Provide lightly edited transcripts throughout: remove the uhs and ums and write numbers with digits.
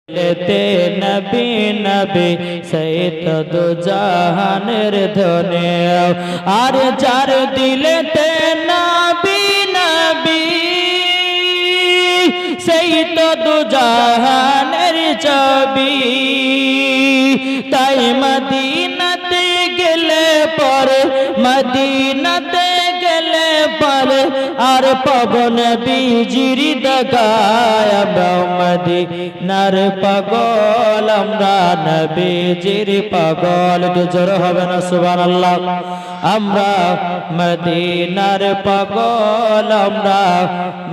लेते नबी नबी सैयद दो जहानेर धने आर जार दिलेते नबी नबी सैयद दो जहानेर छवि ताई मदीनाते गेले पर मदीनाते गेले पर आर पवन बीजिर दगाय मदीनार पागल আমরা নবীজির পাগল জোর হবে না সুবহানাল্লাহ আমরা মদিনার পাগল আমরা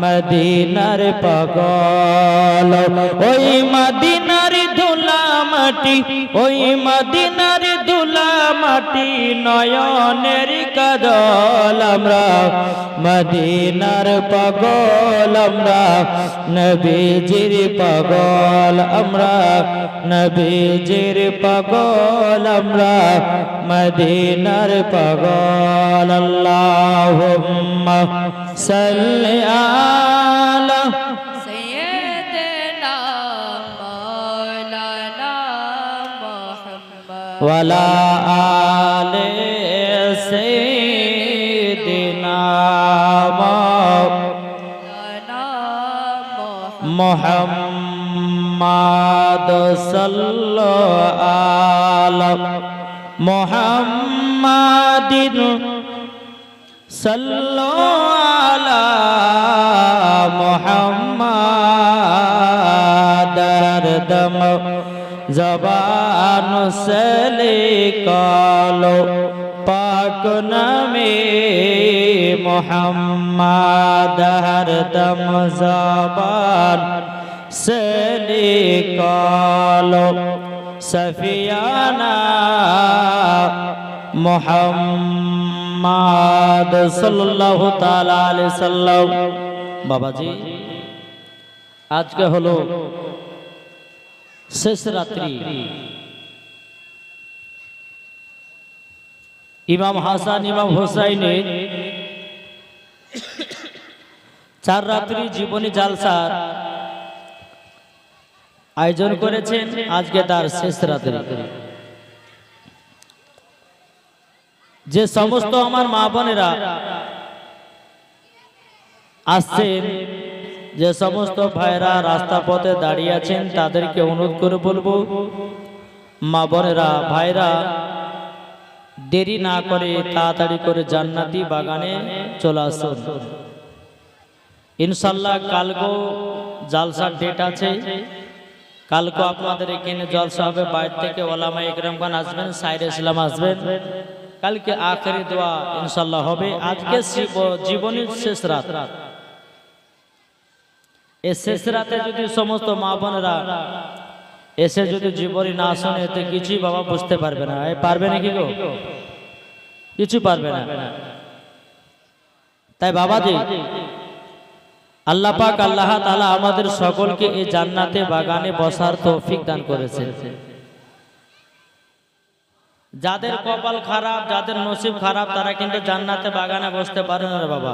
মদিনার পাগল ওই মদিনার ধুলা মাটি ওই মদিনার ধুলা মাটি নয়নের কাজল আমরা মদিনার পাগল আমরা নবীজির পাগল আমরা নবীজির পাগল আমরা মদিনার পাগল আল্লাহুম্মা সাল্লি আলা সাইয়্যিদিনা মাওলানা মুহাম্মদ ওয়ালা আলি সাইয়্যিদিনা মাওলানা মুহাম্মদ সাল্লাল্লাহু আলা মুহাম্মাদিন সাল্লাল্লাহু আলা মুহাম্মাদ দম জবান সে লিখলো পাক নামে মুহাম্মদ হরদম জবান से निकालो सफियाना मुहम्मद सल्लल्लाहु ताला अलैहि वसल्लम बाबा जी आज के हलो शेष रात्रि इमाम हासान इमाम हुसैने चार रात्रि जीवनी जालसार आयोजन करेছেন আজকে তার শেষ রাত্রি যে সমস্ত আমার মা বোনেরা আসছেন যে সমস্ত ভাইরা রাস্তা পথে দাঁড়িয়ে আছেন তাদেরকে অনুরোধ করে বলবো মা বোনেরা ভাইরা দেরি না করে তাড়াতাড়ি করে জান্নাতি বাগানে চলে আসুন ইনশাআল্লাহ কালকে জালসার ডেট আছে कल को আপনাদের এখানে জলসা হবে বাইরে থেকে ওলামা ইকরামগণ আসবেন সাইরে ইসলাম আসবেন কালকে আখেরি দোয়া ইনশাআল্লাহ হবে আজকে জীবনের শেষ রাত এই শেষ রাতে যদি সমস্ত মা বোনেরা এসে যদি জীবনী না শুনে তো কিছুই বাবা বুঝতে পারবে না পারবে নাকি গো কিছু পারবে না তাই বাবাজি আল্লাহ পাক আল্লাহ তাআলা আমাদের সকলকে এই জান্নাতে বাগানে বসার তৌফিক দান করেছেন যাদের কপাল খারাপ যাদের নসিব খারাপ তারা কিন্তু জান্নাতে বাগানে বসতে পারে না রে বাবা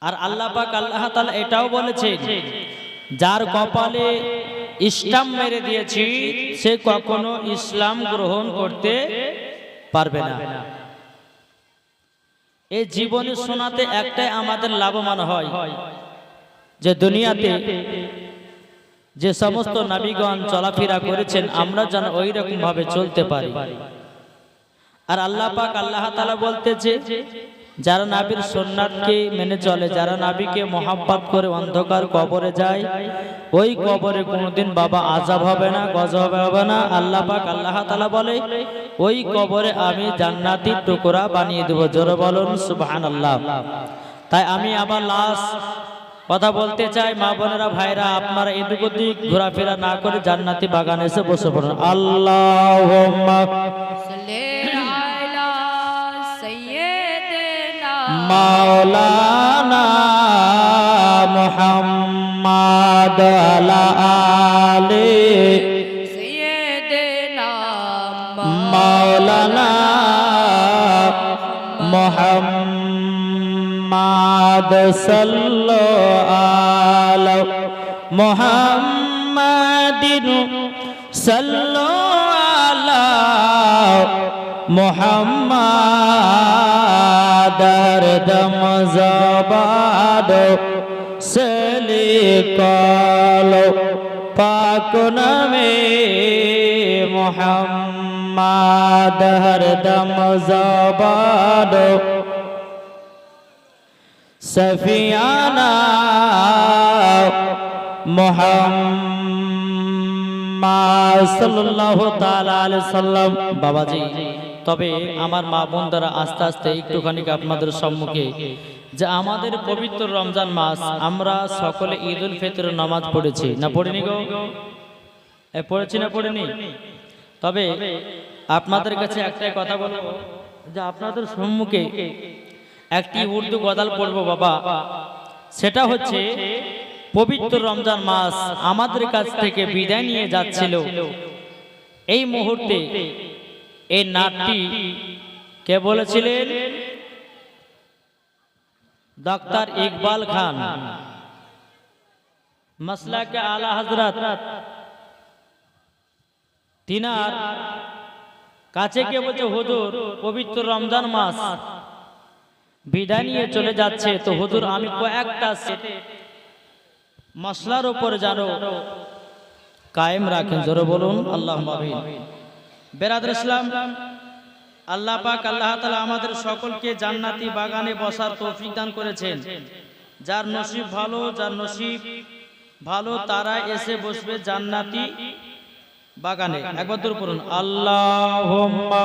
আর আল্লাহ পাক আল্লাহ তাআলা এটাও বলেছেন যার কপালে ইসলাম মেরে দিয়েছি সে কখনো ইসলাম গ্রহণ করতে পারবে না এই জীবনে শোনাতে একটাই আমাদের লাভবান হয় যে দুনিয়াতে যে সমস্ত নবীগণ চলাফেরা করেছেন আমরা যেন ওই রকম ভাবে চলতে পারি আর আল্লাহ পাক আল্লাহ তাআলা বলতেছে যারা নবীর সুন্নাতকে মেনে চলে যারা নবীকে মহব্বত করে অন্ধকার কবরে যায় ওই কবরে কোনোদিন বাবা আযাব হবে না গজব হবে না আল্লাহ পাক আল্লাহ তাআলা বলে ওই কবরে আমি জান্নাতি টুকরা বানিয়ে দেব জোরে বলুন সুবহানাল্লাহ তাই আমি আবার লাস্ট কথা বলতে চাই মা বোনেরা ভাইরা আপনারা এদিক ওদিক ঘোরাফেরা না করে জান্নাতি বাগানে এসে বসে পড়ুন আল্লাহুম্মা সাল্লি আলা সাইয়্যিদিনা মাওলানা মুহাম্মদ আলা আলি সাইয়্যিদিনা মাওলানা মুহাম্মদ সাল্লাল্লাহু মুহাম্মাদিন সাল্লু আলা মুহাম্মাদ হরদম জবান से लिखलो पाक नामे मुहम्मद हरदम ज़बान सफियाना मुहम्मद सल्लल्लाहु ताला अलैहि वसल्लम। बाबाजी তবে আমার মা বোনরা আস্তে আস্তে একটুখানি আপনাদের সম্মুখে যে আমাদের পবিত্র রমজান মাস আমরা সকলে ঈদ উল ফিতরের নামাজ পড়েছি না পড়িনি গো? পড়েছি না পড়িনি? তবে আপনাদের কাছে একটাই কথা বলবো যে আপনাদের সম্মুখে একটি উর্দু গজল পড়বো বাবা। সেটা হচ্ছে পবিত্র রমজান মাস আমাদের কাছ থেকে বিদায় নিয়ে যাচ্ছিল, এই মুহূর্তে এই নাটটি কে বলেছিলেন? डॉक्टर इकबाल खान मसला के आला हजरत तिनार কাছে কে বলছে হুজুর পবিত্র রমজান মাস বিদায় নিয়ে চলে যাচ্ছে, তো হুজুর আমি কয়েকটা মশলার উপর জানো কায়েম রাখেন, জোরে বলুন আল্লাহুম্মা আমিন। বেরাদর ইসলাম, আল্লাহ পাক আল্লাহ তাআলা আমাদের সকলকে জান্নাতি বাগানে বসার তৌফিক দান করেছেন। যার নসিব ভালো তারা এসে বসবে জান্নাতি বাগানে। একবার দূর করুন আল্লাহুম্মা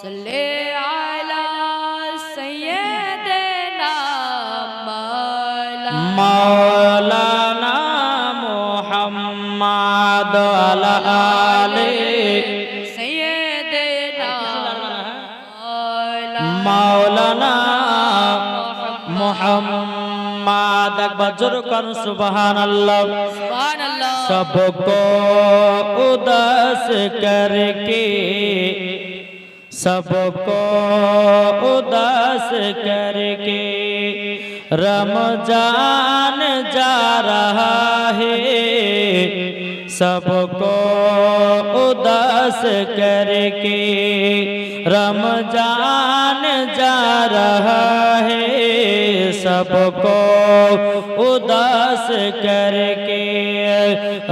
সাল্লি আলা সাইয়্যিদিনা মাওলানা মুহাম্মাদ আলা আলিহি मौलाना मोहम्मद। अकबर जोर कर सुभान अल्लाह। सबको उदास करके रमजान जा रहा है, सबको उदास करके रमजान जा रहा है, सबको उदास करके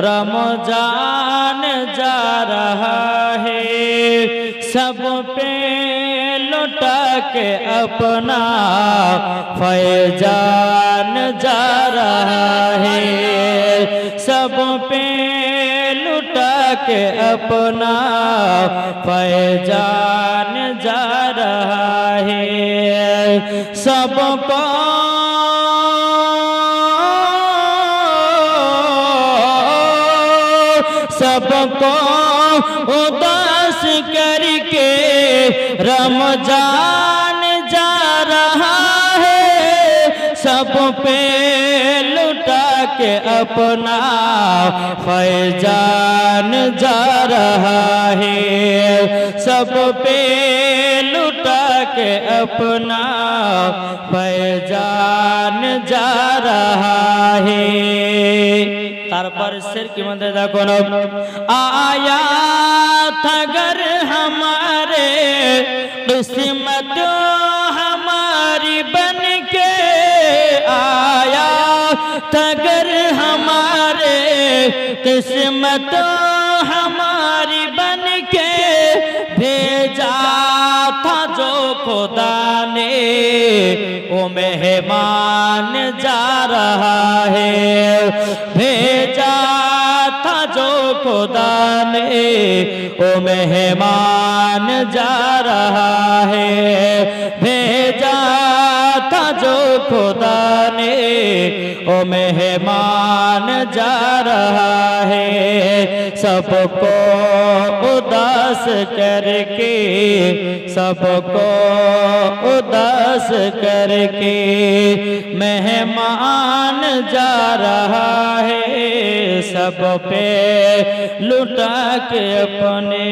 रमजान जा रहा है, सब पे लुटा के अपना फैजान जा रहा है, सब पे लुटा के अपना फैजान जा रहा है, सबको उदास करके रमजान जा रहा है, सब पे लुटा के अपना फैजान जा रहा है, सब पे लुटा के अपना फैजान जा रहा है। तारपर सिर की मदद देखो न आया था अगर हमारे किस्मत हमारी बन के आया था अगर हमारे किस्मत हमारी बन के भेजा था जो खुदा ने वो मेहमान जा रहा है, भेजा था जो खुदा ने वो मेहमान जा रहा है, भेजा था जो खुदा ने वो मेहमान जा रहा है, सबको उदास करके मेहमान जा रहा है, सब पे लुटा के अपने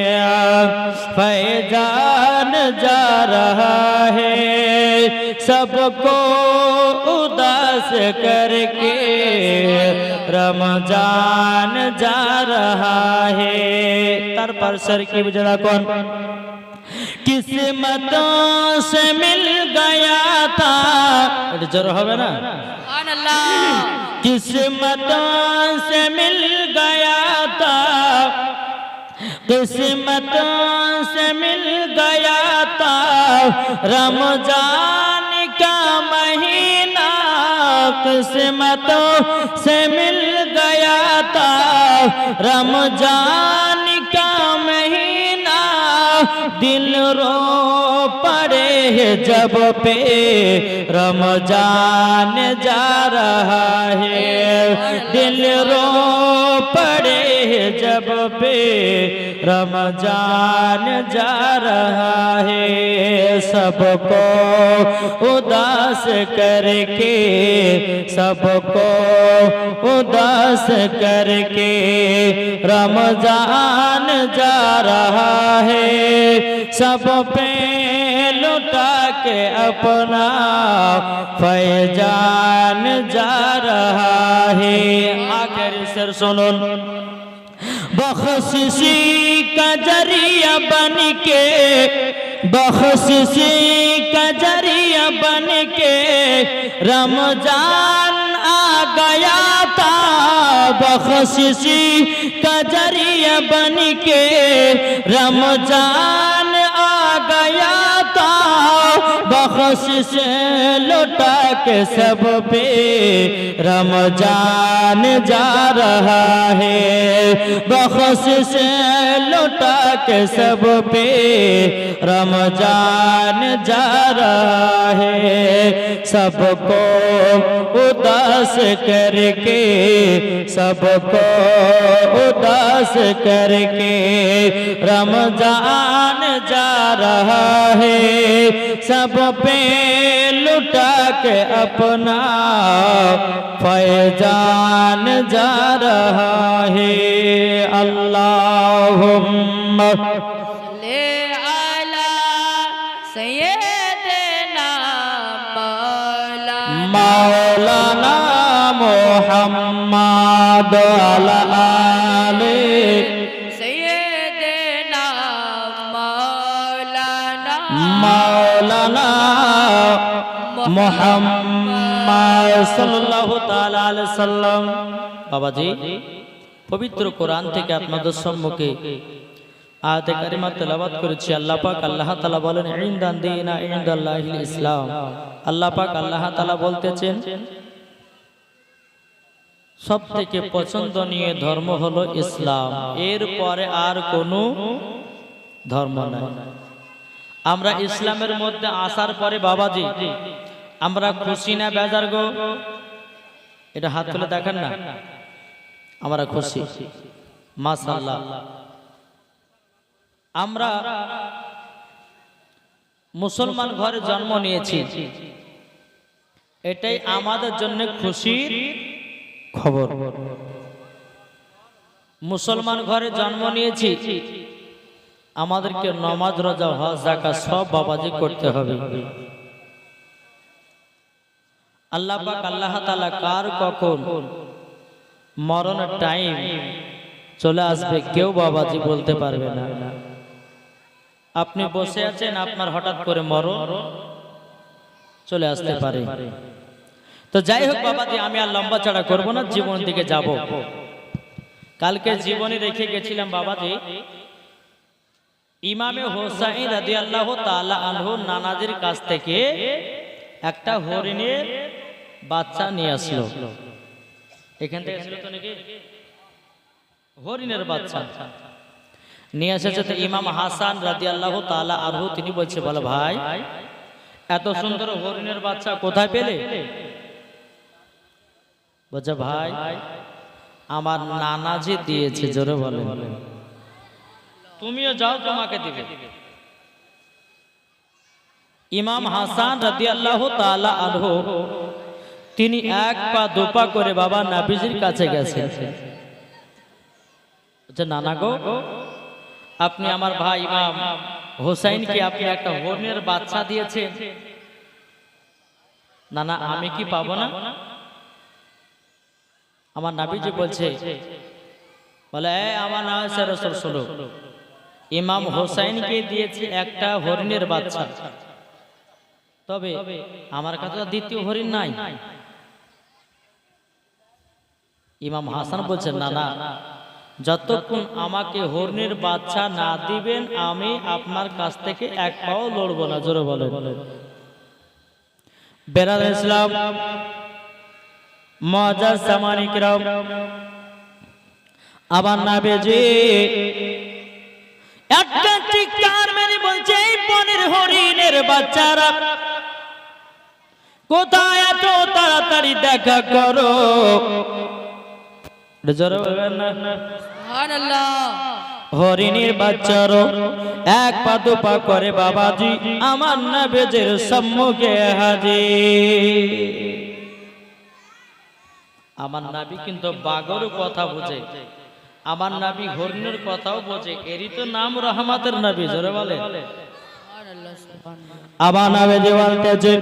फैजान जा रहा है, सबको उदास करके रमजान जा रहा है। तार पर सर की बुझड़ा कौन किस्मतों से मिल गया था, जरूर होगा ना, सुभान अल्लाह। किस्मतों से मिल गया था, किस्मतों से मिल गया था रमजान का महीना, किस्मतों से मिल गया था रमजान का महीना, दिल रो पड़े है जब पे रमजान जा रहा है, दिल रो पड़े है जब पे रमजान जा रहा है, सबको उदास करके, सबको उदास करके रमजान जा रहा है, सब पे लुटा के अपना फैजान जा रहा है। आखिर सिर सुनो, बख्शिशी का जरिया बन के, बख्शिशी का जरिया बन के रमजान आ गया था, बख्शिशी का जरिया बन के रमजान आ गया था, बख्शिश लुटा के सब पे रमजान जा रहा है, बख्शिश लुटा के सब पे रमजान जा रहा है, सबको उदास करके, सबको उदास करके रमजान जा रहा है, सब पे लुटा के अपना फैजान जा रहा है। अल्लाहुम्मा सल्ले अला सय्यदना मौलाना मुहम्मद अला आले सय्यदना मौलाना मुहम्मद सल्लल्लाहु ताला अलैहि वसल्लम। बाबाजी पवित्र कुरान থেকে আপনাদের সম্মুখে আয়াতে কারিমা তেলাওয়াত করেছি। আল্লাহ পাক আল্লাহ তাআলা বলেন ইনদান দিনা ইনদাল্লাহিল ইসলাম। আল্লাহ পাক আল্লাহ তাআলা বলতেছেন সবথেকে পছন্দনীয় ধর্ম হলো ইসলাম, এর পরে আর কোনো ধর্ম নাই। আমরা ইসলামের মধ্যে আসার পরে বাবাজি আমরা খুশি না বেজার গো? এটা হাত তুলে দেখেন না, আমরা খুশি মাশাআল্লাহ। আমরা মুসলমান ঘরে জন্ম নিয়েছি, এটাই আমাদের জন্য খুশির খবর। মুসলমান ঘরে জন্ম নিয়েছি, আমাদেরকে নামাজ রোজা হজ যাকাত সব বাবাজি করতে হবে। আল্লাহ পাক আল্লাহ তাআলা কার কখন মরণের টাইম চলে আসবে কেউ বাবাজি বলতে পারবে না। আপনি বসে আছেন, আপনার হঠাৎ করে মরণ চলে আসতে পারে। তো যাই হোক বাবাজি, আমি আর লম্বা চড়া করবো না, জীবন দিকে যাব। কালকে জীবনে রেখে গেছিলাম বাবাজি, ইমামে হোসাইন রাদিয়াল্লাহু তাআলা আনহু নানাজির কাছ থেকে একটা হরিণের বাচ্চা নিয়ে আসলো। এখান থেকে ছিল তো নাকি হরিণের বাচ্চা নিয়ে এসেছে। তো ইমাম হাসান রাদিয়াল্লাহু তাআলা আনহু তিনি বলছে, বলো ভাই এত সুন্দর হরিণের বাচ্চা কোথায় পেলে? বলছে ভাই আমার নানাজি দিয়েছে। জোরে বলে, তুমিও যাও তোমাকে দিবে। ইমাম হাসান রাদিয়াল্লাহু তাআলা আনহু তিনি এক পা দুপা করে বাবা নবীজির কাছে গেছেন। যে নানা গো, আপনি আমার ভাই ইমাম হোসাইনকে আপনি একটা হরিণের বাচ্চা দিয়েছেন, নানা আমি কি পাবো না? আমার নবীজি বলছে, বলে আমার নাম রাসূল শুনো, ইমাম হোসাইনকে দিয়েছি একটা হরিণের বাচ্চা, তবে আমার কাছে দ্বিতীয় হরিণ নাই। ইমাম হাসান বলছেন, না না, যতক্ষণ আমাকে হরিণের বাচ্চা না দিবেন আমি আপনার কাছ থেকে এক পাও লড়বো না। জোরে বলেন। বেরাদার ইসলাম, মুআজ্জাজ সামানী কিরাম, আবার নবীজি একটা চিৎকার মেরে বলছে, এই বনের হরিণের বাচ্চারা কোথায়, এত তাড়াতাড়ি দেখা করো। জোরে বলবেন না। সুবহানাল্লাহ। হরিণের বাচ্চারও এক পা দু পা করে বাবাজি আমার নবীজির সম্মুখে হাজির। আমার নবী কিন্তু বাগর কথা বোঝে, আমার নবী হরিণের কথাও বোঝে, এরই তো নাম রহমতের নবী। জোরে বলে। সুবহানাল্লাহ, সুবহানাল্লাহ। আবার নবীজি বলতেছে,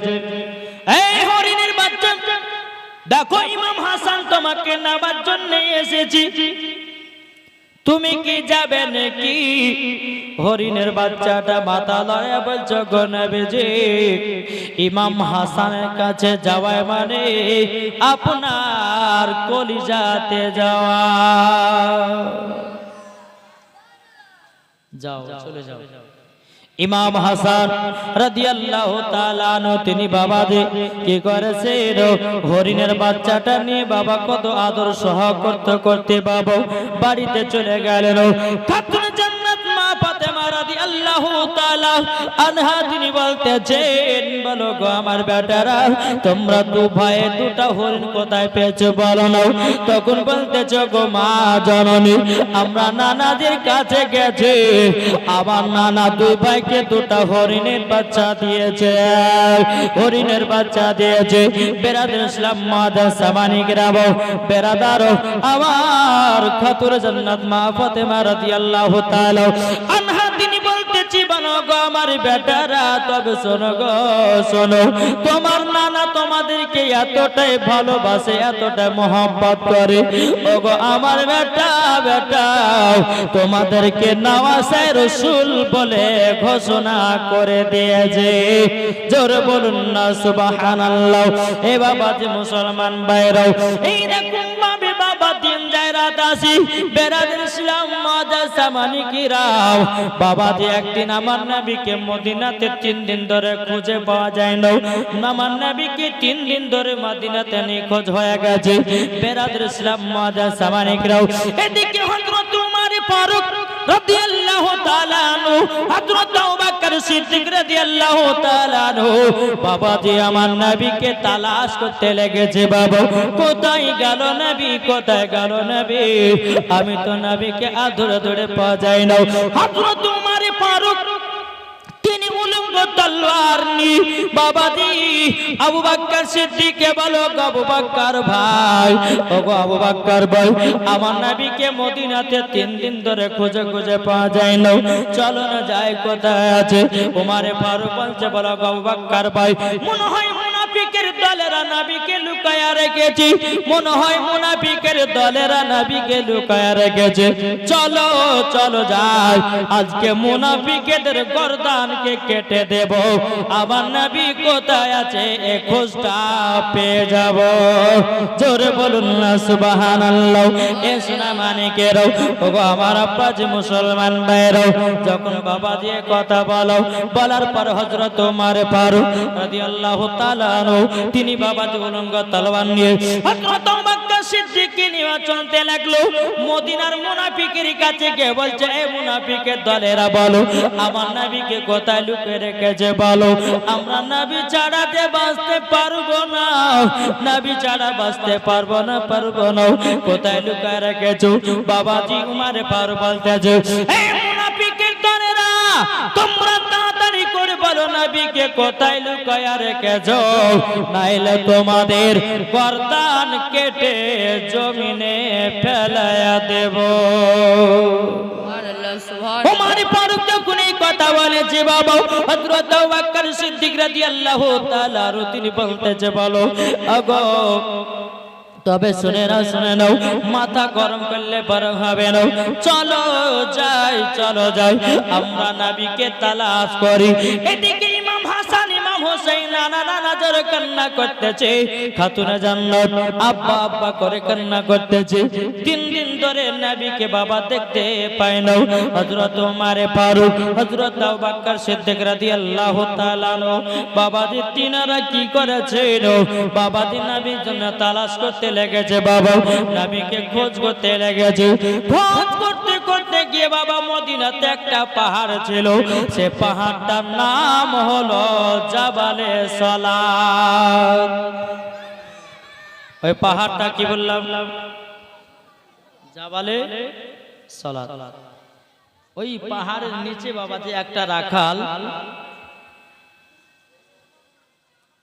এই হরিণের বাচ্চা, দেখো ইমাম হাসান তোমাকে নেবার জন্য এসেছি, তুমি কি যাবে নাকি? হরিণের বাচ্চাটা মাথা লড়ে বলছো, গো নবীজি ইমাম হাসানের কাছে যাওয়ায় মানে আপনার কলিজাতে যাওয়া। যাও, চলে যাও। ইমাম হাসান রাদিয়াল্লাহু তাআলা আনহু তিনি বাবাজি কি করেছেন, হরিণের বাচ্চাটা নিয়ে বাবা কত আদর সহ করতে করতে বাবা বাড়িতে চলে গেলেন। খাতুনে জান্নাত মা ফাতেমা রাদিয়াল্লাহু তাআলা আনহা তিনি বলতেছেন, বলো গো আমার বেটারা, তোমরা দু ভাই দুটা হরিণ কোথায় পেয়েছো বলো না? তখন বলতেছো, গো মা জননী, আমরা নানাদের কাছে গেছি, আমার নানা দুই ভাই কে দুটা হরিণের বাচ্চা দিয়েছে, হরিণের বাচ্চা দিয়েছে। বেরাদার ইসলাম, মুআজ্জাজ সামানী কিরাম, বেরাদার আমার খাতুনে জান্নাত মা ফাতেমা রাদিয়াল্লাহু তাআলা আনহা তিনি বলতেছি, বলো গো আমার বেটারা, তবে শোনো গো শোনো, তোমার নানা তোমাদেরকে এতটাই ভালোবাসে, এতটাই মহব্বত করে, ও গো আমার বেটা বেটা, তোমাদেরকে নওয়াসে রাসূল বলে ঘোষণা করে দিয়েছে। জোরে বলুন না সুবহানাল্লাহ। এ বাবাজি মুসলমান ভাইরাও, এই রকম ভাবে বাবা দিন যায় রাত আসি। বেরাদার ইসলাম, মুআজ্জাজ সামানী কিরাম, বাবাজি একদিন আমার নবীকে মদিনাতে 3 দিন ধরে খুঁজে পাওয়া যায় না, আমার নবীকে 3 দিন ধরে মদিনাতে নিখোঁজ হয়ে গেছে। বেরাদার ইসলাম, মুআজ্জাজ সামানী কিরাম, এদিকে হযরত উমর ফারুক রাদিয়াল্লাহু তাআলা আনহু, হযরত আবু বকর সিদ্দিক রাদিয়াল্লাহু তাআলা আনহু বাবাজি আমার নবীকে তালাশ করতে লেগেছে। বাবা কোথায় গেল নবী, কোথায় গেল নবী? আমি তো নবীকে আদরে ধরে পাওয়া যায় না। হযরত উমর ফারুক তিনি উলঙ্গ তলোয়ার নিয়ে বাবাজি আবু বকর সিদ্দিককে বলো, আবু বকর ভাই, ওগো আবু বকর ভাই, আমার নবীকে মদিনাতে 3 দিন ধরে খুঁজে খুঁজে পাওয়া যায় না, চলো না যাই, কোথায় আছে? উমর ফারুক বলছে, বলো আবু বকর ভাই, মনে হয় মুনাফিকের দলেরা নবীকে লুকায়া রেখেছে, মনে হয় মুনাফিকের দলেরা নবীকে লুকায়া রেখেছে, চলো চলো যাই, আজকে মুনাফিকদের গর্দানকে কেটে দেব, আমার নবী কোথায় আছে এ খোঁজটা পেয়ে যাব। জোরে বলুন না সুবহানাল্লাহ। এ সোনা মানিকেরাও, ওগো আমার আব্বাজি মুসলমান ভাইরাও, যখন বাবা দিয়ে কথা বলো, বলার পর হযরত উমর ফারুক রাদিয়াল্লাহু তাআলা আনহু তিনি বাবাজি উলঙ্গ তলোয়ার নিয়ে হযরত আবু বকর সিদ্দিককে নিয়ে চলতে লাগলো। মদিনার মুনাফিকের কাছে গিয়ে বলছে, এ মুনাফিকের দলেরা বলো, আমার নবীকে কোথায় লুকিয়ে রেখেছে বলো, আমরা নবী ছাড়াতে বাঁচতে পারবো না, নবী ছাড়া বাঁচতে পারবো না, পারবো না, কোথায় লুকিয়ে রেখেছো? বাবাজি উমর ফারুক বলতেছে, এই মুনাফিকের দলেরা তোমরা তাড়াতাড়ি করে বলো বলো নবীকে কোথায় লুকায়া রেখেছো, নাইলে তোমাদের গর্দান কেটে জমিনে ফেলায়া দেব। সুবহানাল্লাহ, সুবহানাল্লাহ। উমর ফারুক যখন এই কথা বলেছে বাবা, হযরত আবু বকর সিদ্দিক রাদিয়াল্লাহু তাআলা তিনি বলতেছে বলো আগো, তবে শুনে নাও, মাথা গরম করলে বড় হবে না, চলো যাই আমরা নবীকে তালাশ করি। এদিকে ইমাম হাসান ইমাম হোসেন নানা জোরে কান্না করতেছে, খাতুনে জান্নাত আব্বা করে কান্না করতেছে। 3 দিন ধরে নবীকে বাবা দেখতে পায় না। হযরত ওমর ফারুক, হযরত আবু বকর সিদ্দিক রাদিয়াল্লাহু তাআলা বাবাজি তিনারা কি করেছেন, বাবাজি নবীর জন্য তালাশ করতে লেগেছে বাবা, নবীকে খোঁজ করতে লেগেছে। খোঁজ করতে গিয়ে বাবা মদিনাতে একটা পাহাড় ছিল, সে পাহাড়টার নাম হলো জাবালে সালাত। ওই পাহাড়টা কি বললাম, জাবালে সালাত। ওই পাহাড়ের নিচে বাবা যে একটা রাখাল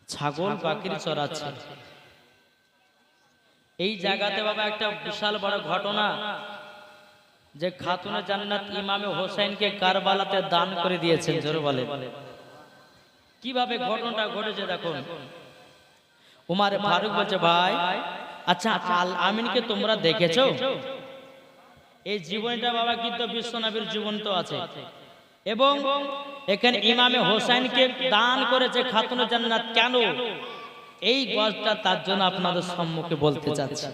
ছাগল বাকরি চড়াচ্ছে। এই জায়গাতে বাবা একটা বিশাল বড় ঘটনা, যে খাতুনে জান্নাত ইমামে হোসেনকে কারবালাতে দান করে দিয়েছেন। জোরে বলে কিভাবে ঘটনাটা ঘটেছে দেখুন। উমর ফারুক বলছে ভাই আচ্ছা আল আমিনকে তোমরা দেখেছো? এই জীবনটা বাবা কিন্তু বিশ্বনবীর জীবন তো আছে, এবং এখানে ইমামে হোসেনকে দান করেছে খাতুনে জান্নাত। কেন এই গজটা, তার জন্য আপনাদের সম্মুখে বলতে চাচ্ছি।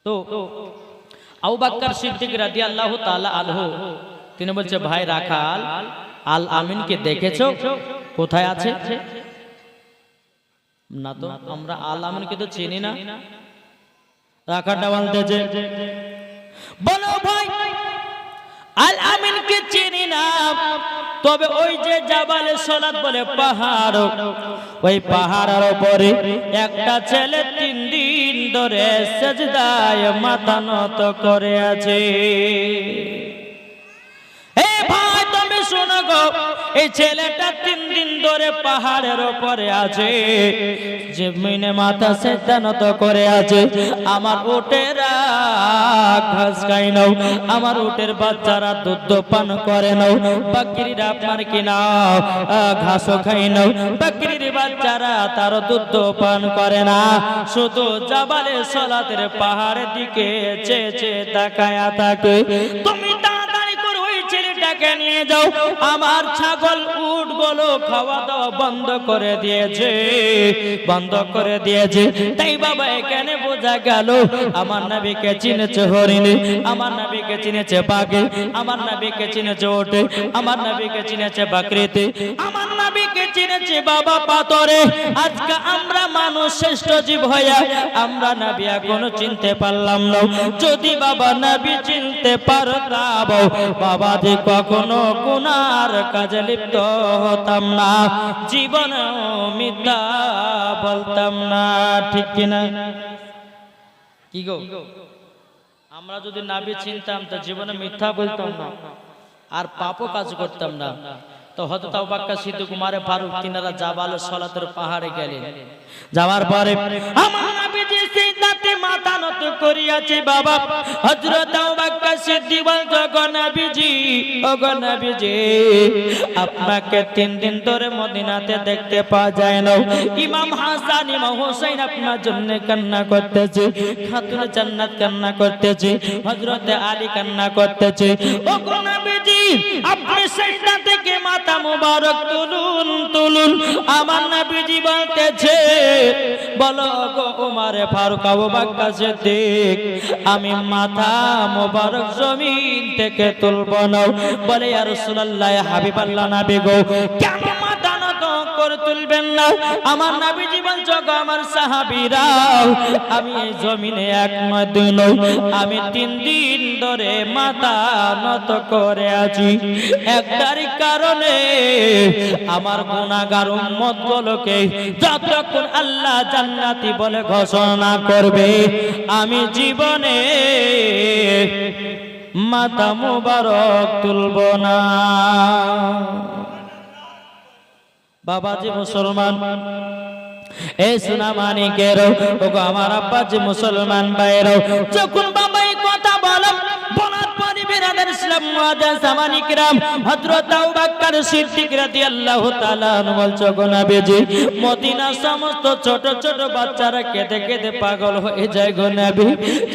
তো আবু বকর সিদ্দিক রাদিয়াল্লাহু তাআলা আনহু তিনি বলছে ভাই রাখাল আল আমিনকে দেখেছো, কোথায় আছে? না তো আমরা আল আমিনকে তো চিনি না। রাখালটা বলতেছে বলো ভাই আল আমিনকে চিনি না, তবে ওই যে জাবালে সালাত বলে পাহাড়, ওই পাহাড়ের উপরে একটা ছেলে 3 দিন ধরে সিজদায় মাথা নত করে আছে। এ ভাই তুমি শোনো গো, এই ছেলেটা 3 দিন ধরে পাহাড়ের উপরে আছে, জমিনে মাথা সিজদা নত করে আছে। আমার উটেরা ঘাস খাই নাও, আমার উটের বাচ্চারা দুধ পান করে নাও, বাকরিরা আপনার কি নাও ঘাসও খাই নাও, বাকরির বাচ্চারা তার দুধ পান করে না, শুধু জাবালে সালাতের পাহাড়ের দিকে চেয়ে তাকায়া থাকে। তুমি তাড়াতাড়ি করে ওই ছেলেটাকে নিয়ে যাও, আমার ছাগল উট গুলো খাওয়া দাওয়া বন্ধ করে দিয়েছে। তাই বাবা এখানে বোঝা গেল আমার নবীকে চিনেছে হরিণী, আমার নবীকে চিনেছে বাঘে, আমার নবীকে চিনেছে ওটে, আমার নবীকে চিনেছে বাকরিতে, আমার নবীকে চিনেছে বাবা পাথরে। আজকে আমরা মানুষ শ্রেষ্ঠ জীব হইয়া আমরা নবী এখনো চিনতে পারলাম না। যদি বাবা নবী চিনতে পারতাম বাবা যে কখনো গুনার কাজে লিপ্ত হতাম না, জীবনে মিথ্যা বলতাম না। ঠিক কিনা? কি গো, আমরা যদি নবী চিনতাম তো জীবনে মিথ্যা বলতাম না, আর পাপও কাজ করতাম না। তো হযরত আবু বকর সিদ্দিক উমর ফারুক তিনারা জাবালে সালাতের পাহাড়ে গেলেন। যাওয়ার পরে আমার নবীজি সিজদাতে মাথা নত করিয়াছে বাবা। হযরত আবু বকর সিদ্দিক বলতো গো নবীজি, ও গো নবীজি আপনাকে 3 দিন ধরে মদিনাতে দেখতে পাওয়া যায় না। ইমাম হাসান ইমাম হোসেন আপনার জন্য কান্না করতেছে, খাতুনে জান্নাত কান্না করতেছে, হযরত আলী কান্না করতেছে। ও গো নবীজি আপনি সিজদা থেকে মাথা মুবারক তুলুন। আমার নবীজি বলতেছে বলো গো উমর ফারুক আবু বকর সিদ্দিক আমি মাথা মুবারক জমিন থেকে তুলব না। বলে ইয়া রাসূলুল্লাহ হাবিবাল্লাহ নবী গো কেন মাথা নত করে তুলবেন না? আমার নবীজি বলছো গো আমার সাহাবীরা আমি এই জমিনে 1 নয় 2 নয় আমি 3 দিন ধরে মাথা নত করে আছি, একটারই কারণে আমার গুনাহগার উম্মত গুলোকে যতক্ষণ আল্লাহ জান্নাতি বলে ঘোষণা করবে আমি জীবনে মাথা মুবারক তুলব না। বাবাজি মুসলমান, এই সোনা মানিকেরও, ওগো আমার আব্বাজি মুসলমান ভাইয়েরও, যখন বাবা এই কথা বলার পরে বিরাদার ইসলাম মুআজ্জাজ সামানি কিরাম হযরত আবু বকর সিদ্দিক রাদিয়াল্লাহু তাআলা আনহু বলছো গো নবীজি, মদিনার সমস্ত ছোট ছোট বাচ্চারা কেঁদে কেঁদে পাগল হয়ে যায় গো নবী,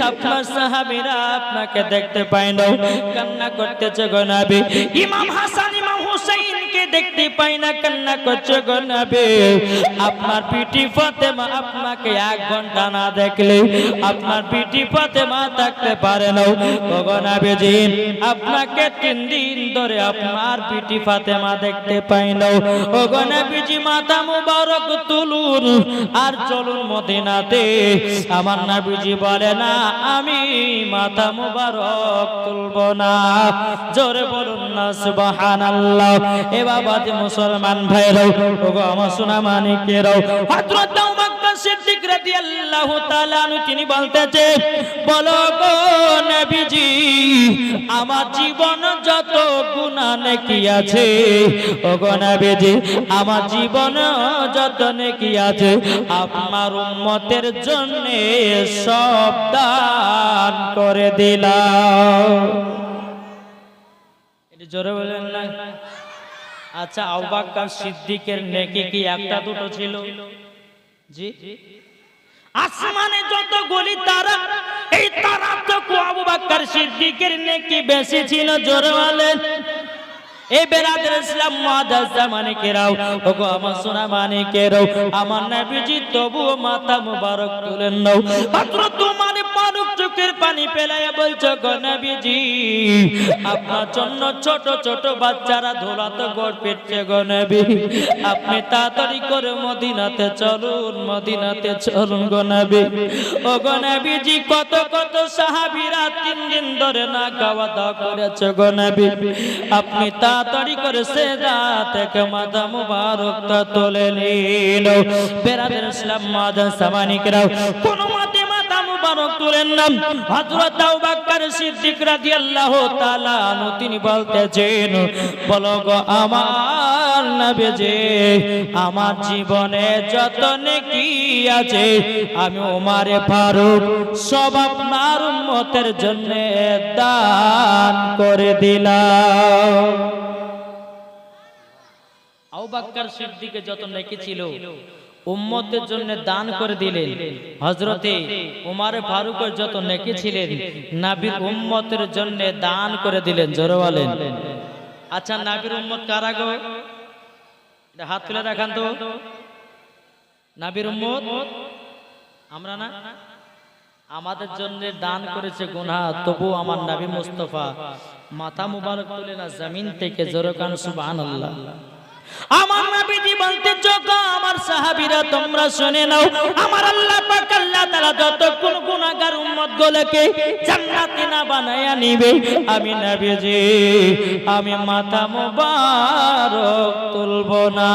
আপনার সাহাবীরা আপনাকে দেখতে পায় না, কান্না করতেছে গো নবী, ইমাম হাসান ইমাম হুসাইনকে দেখতে পাই না, কান্না করছে গো নবী, আপনার পিটি ফাতেমা আপনাকে 1 ঘন্টা না দেখলে আপনার পিটি ফাতেমা থাকতে পারে না গো নবীজি, আপনাকে 3 দিন ধরে আপনার পিটি ফাতেমা দেখতে পাই না গো নবীজি, মাথা মুবারক তুলুন আর চলুন মদিনাতে। আমার নবীজি বলে না, আমি মাথা মুবারক তুলবো না, জোরে বলুন না সুবহানাল্লাহ। এ বাবাজি মুসলমান ভাইরাও, ওগো আমার সোনা মানিকেরাও, হযরত আবু বকর সিদ্দিক রাদিয়াল্লাহু তাআলা আনহু তিনি বলতেছে, বলো গো নবীজি, আমার জীবন যত গুনাহ নেকি আছে, ওগো নবীজি আমার জীবন যত নেকি আছে, আপনার উম্মতের জন্য সব দান করে দিলাম। এটা জোরে বলেন না। আচ্ছা, আবু বকর সিদ্দিকের নেকি কি একটা দুটো ছিল? জি, আসমানে যত গলি তারা, এই তারা তো আবু বকর সিদ্দিকের নেকি বেশি ছিল, জোরে বলেন। এই বেরাদার ইসলাম মুআজ্জাজ মানিকেরাও, ওগো আমার সোনা মানিকেরাও, আমার নবীজি তবুও মাথা মুবারক তুলেন নাও। হযরত ওমর ফারুক চোখের পানি ফেলায়া বলছো গো নবীজি, আপনার জন্য ছোট ছোট বাচ্চারা ধুলাতে গড় পেটছে গো নবী, আপনি তাড়াতাড়ি করে মদিনাতে চলুন, মদিনাতে চলুন গো নবী। ওগো নবীজি কত কত সাহাবীরা 3 দিন ধরে না খাওয়া দাওয়া করেছে গো নবী, আপনি তাড়াতাড়ি করে সেজদা থেকে মাথা মুবারকটা তুলে নিন। বেরাদার ইসলাম মুআজ্জাজ সামানিকরাও, কোন মতে মাথা মুবারক তুলেন না। হযরত আবু বকর সিদ্দিক রাদিয়াল্লাহু তাআলা আনহু তিনি বলতেছেন, বলো গো আমার নবীজি, আমার জীবনে যত নেকি আছে আমি ওমর ফারুক সব আপনার উম্মতের জন্য দান করে দিলাম। আবু বকর সিদ্দিকের যত নেকি ছিল উম্মতের জন্য দান করে দিলেন। হযরতে ওমর ফারুকের যত নেকি ছিলেন নবীর উম্মতের জন্য দান করে দিলেন, জোরে বলেন। আচ্ছা, নবীর উম্মত কারা গো? এটা হাত তুলে দেখান তো। নবীর উম্মত আমরা না? আমাদের জন্য দান করেছে গুনাহ, তবু আমার নবী মুস্তাফা মাথা মুবারক তুলে না জমিন থেকে, জোরে কান সুবহানাল্লাহ। আমার নবীজি বলতে যোগ্য, আমার সাহাবীরা তোমরা শুনে নাও, আমার আল্লাহ পাক আল্লাহ তাআলা যতক্ষণ গুনাহগার উম্মত গুলোকে জান্নাতি না বানায়া নিবে, আমি নবীজি আমি মাথা মুবারক তুলবো না।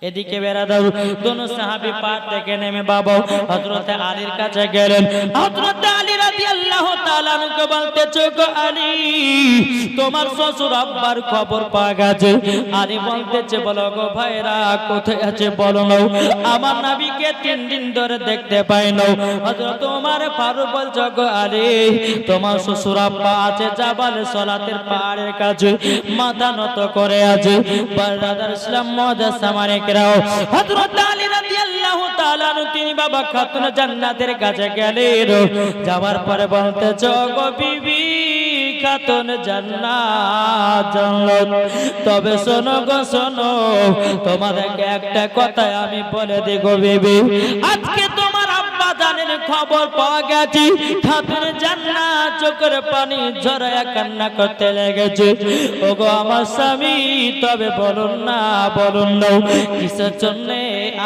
এদিকে বেরাদার দোনো সাহাবী পার থেকে নেমে বাবা হযরত আলীর কাছে গেলেন। হযরত আলী রাদিয়াল্লাহু তাআলা আনহু বলতেছে, গো আলী, তোমার শ্বশুর আব্বার খবর পাওয়া গেছে। আলী বলতেছে, বলো গো ভাইরা কোথায় আছে বলো না, আমার নবীকে 3 দিন ধরে দেখতে পাই না। হযরত ওমর ফারুক বলছে, গো আলী, তোমার শ্বশুর আব্বা আছে জাবালে সালাতের পাহাড়ের কাছে, মাথা নত করে আছে। বেরাদার ইসলাম মুআজ্জাজ সামানিক হযরত আলী রাদিয়াল্লাহু তাআলা তিনি বাবা খাতুন জান্নাতের কাছে গেলেন। যাওয়ার পরে বলতেছে, গো বিবি খাতুন জান্নাত, তবে শোনো গো শোনো, তোমাদেরকে একটা কথা আমি বলে দিই গো বিবি, আজকে তোমার আব্বা জানের খবর পাওয়া গেছে, খাতুন জান্নাত চোখের পানি ঝরায়া কান্না করতে লেগেছে। ওগো আমার স্বামী, তবে বলুন না কিসের জন্য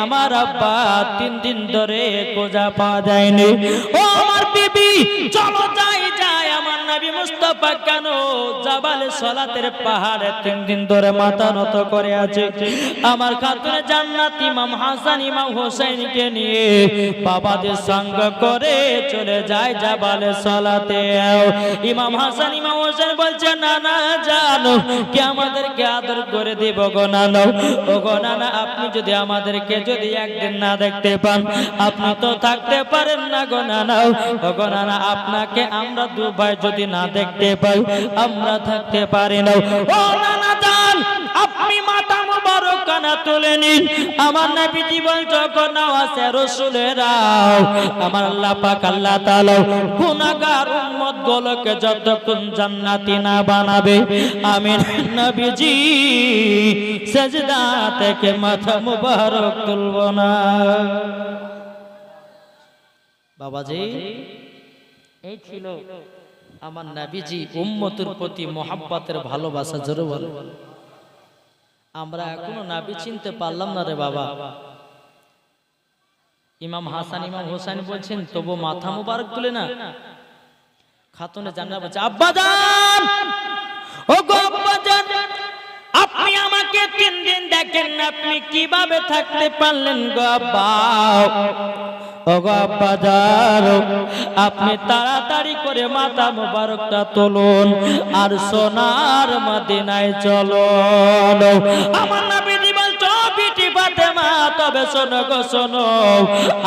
আমার আব্বা 3 দিন ধরে খোঁজা পাওয়া যায়নি? ও আমার বিবি, চলো যাই, আমার নবী মুস্তাফা কেন জাবালে সালাতের পাহাড়ে 3 দিন ধরে মাথা নত করে আছে? আমার খাতুনে জান্নাত ইমাম হাসান ইমাম হোসেনকে নিয়ে বাবাদের সঙ্গ করে চলে যায় জাবালে সালাতে। ইমাম হাসান ইমাম হোসেন বলছে, নানা জানো কি আমাদেরকে আদর করে দিব গো নানা। ও গো নানা, আপনি যদি আমাদেরকে যদি একদিন না দেখতে পান, আপনি তো থাকতে পারেন না গো নানা। ও গো নানা, আপনাকে আমরা 2 ভাই যদি না দেখতে পাই, আমরা থাকতে পারি না। ও নানা জান, আপনি মাথা মুবারক কানা তুলে নিন। আমার নবী জীবন যখন নাওয়াসে রাসূলেরা, আমার আল্লাহ পাক আল্লাহ তাআলা গুনাহগার উম্মত গুলোকে যতক্ষণ জান্নাতি না বানাবে, আমি নবীজি সেজদা থেকে মাথা মুবারক তুলব না। বাবাজি, এই ছিল আমার নবীজি উম্মতের প্রতি মহব্বতের ভালোবাসা। জোরে বলো। আমরা এখনো নবী চিনতে পারলাম না রে বাবা। ইমাম হাসান ইমাম হোসেন বলছেন তবু মাথা মুবারক তুলে না। খাতুনে জান্নাত বলছে, আব্বাজান, ও গো আব্বাজান, আপনি আমাকে 3 দিন দেখেন না, আপনি কিভাবে থাকতে পারলেন গো আব্বা? ও গো আব্বাজান, আপনি তাড়াতাড়ি করে মাথা মুবারকটা তুলুন আর সোনার মদিনায় চলুন। আমার নবী বলতো, বিটি ফাতেমা, তবে শোনো গো শোনো,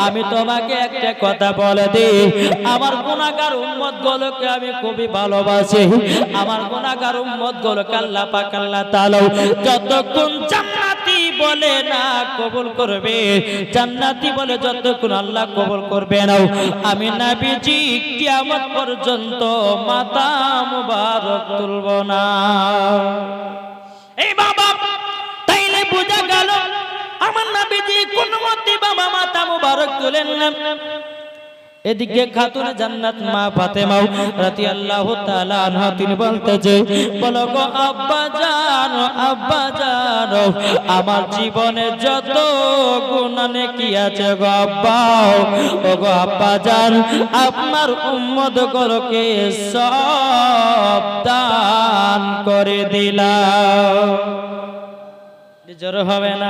আমি তোমাকে একটা কথা বলে দিই, আমার গুনাহগার উম্মত গুলোকে আমি খুবই ভালোবাসি। আমার গুনাহগার উম্মত গুলোকে আল্লাহ পাক আল্লাহ তাআলা যতক্ষণ জান্নাতি বলে না কবুল করবে, জান্নাতি বলে যতক্ষণ আল্লাহ কবুল করবে না, আমি নবীজি কিয়ামত পর্যন্ত মাথা মুবারক তুলব না। এই বাবা, তাইলে বুঝা গেল আমার নবীজি কোন মতে বাবা মাথা মুবারক তুলেন না। এদিকে খাতুনে জান্নাত মা ফাতেমা রাদিয়াল্লাহু তাআলা আনহা তিনি বলতেছে, বলো গো আব্বা জান, আব্বা জান, আমার জীবনে যত গুনাহ নেকি আছে গো আব্বা, ও গো আব্বা জান, আপনার উম্মত গুলোকে সব দান করে দিলাম। জোর হবে না?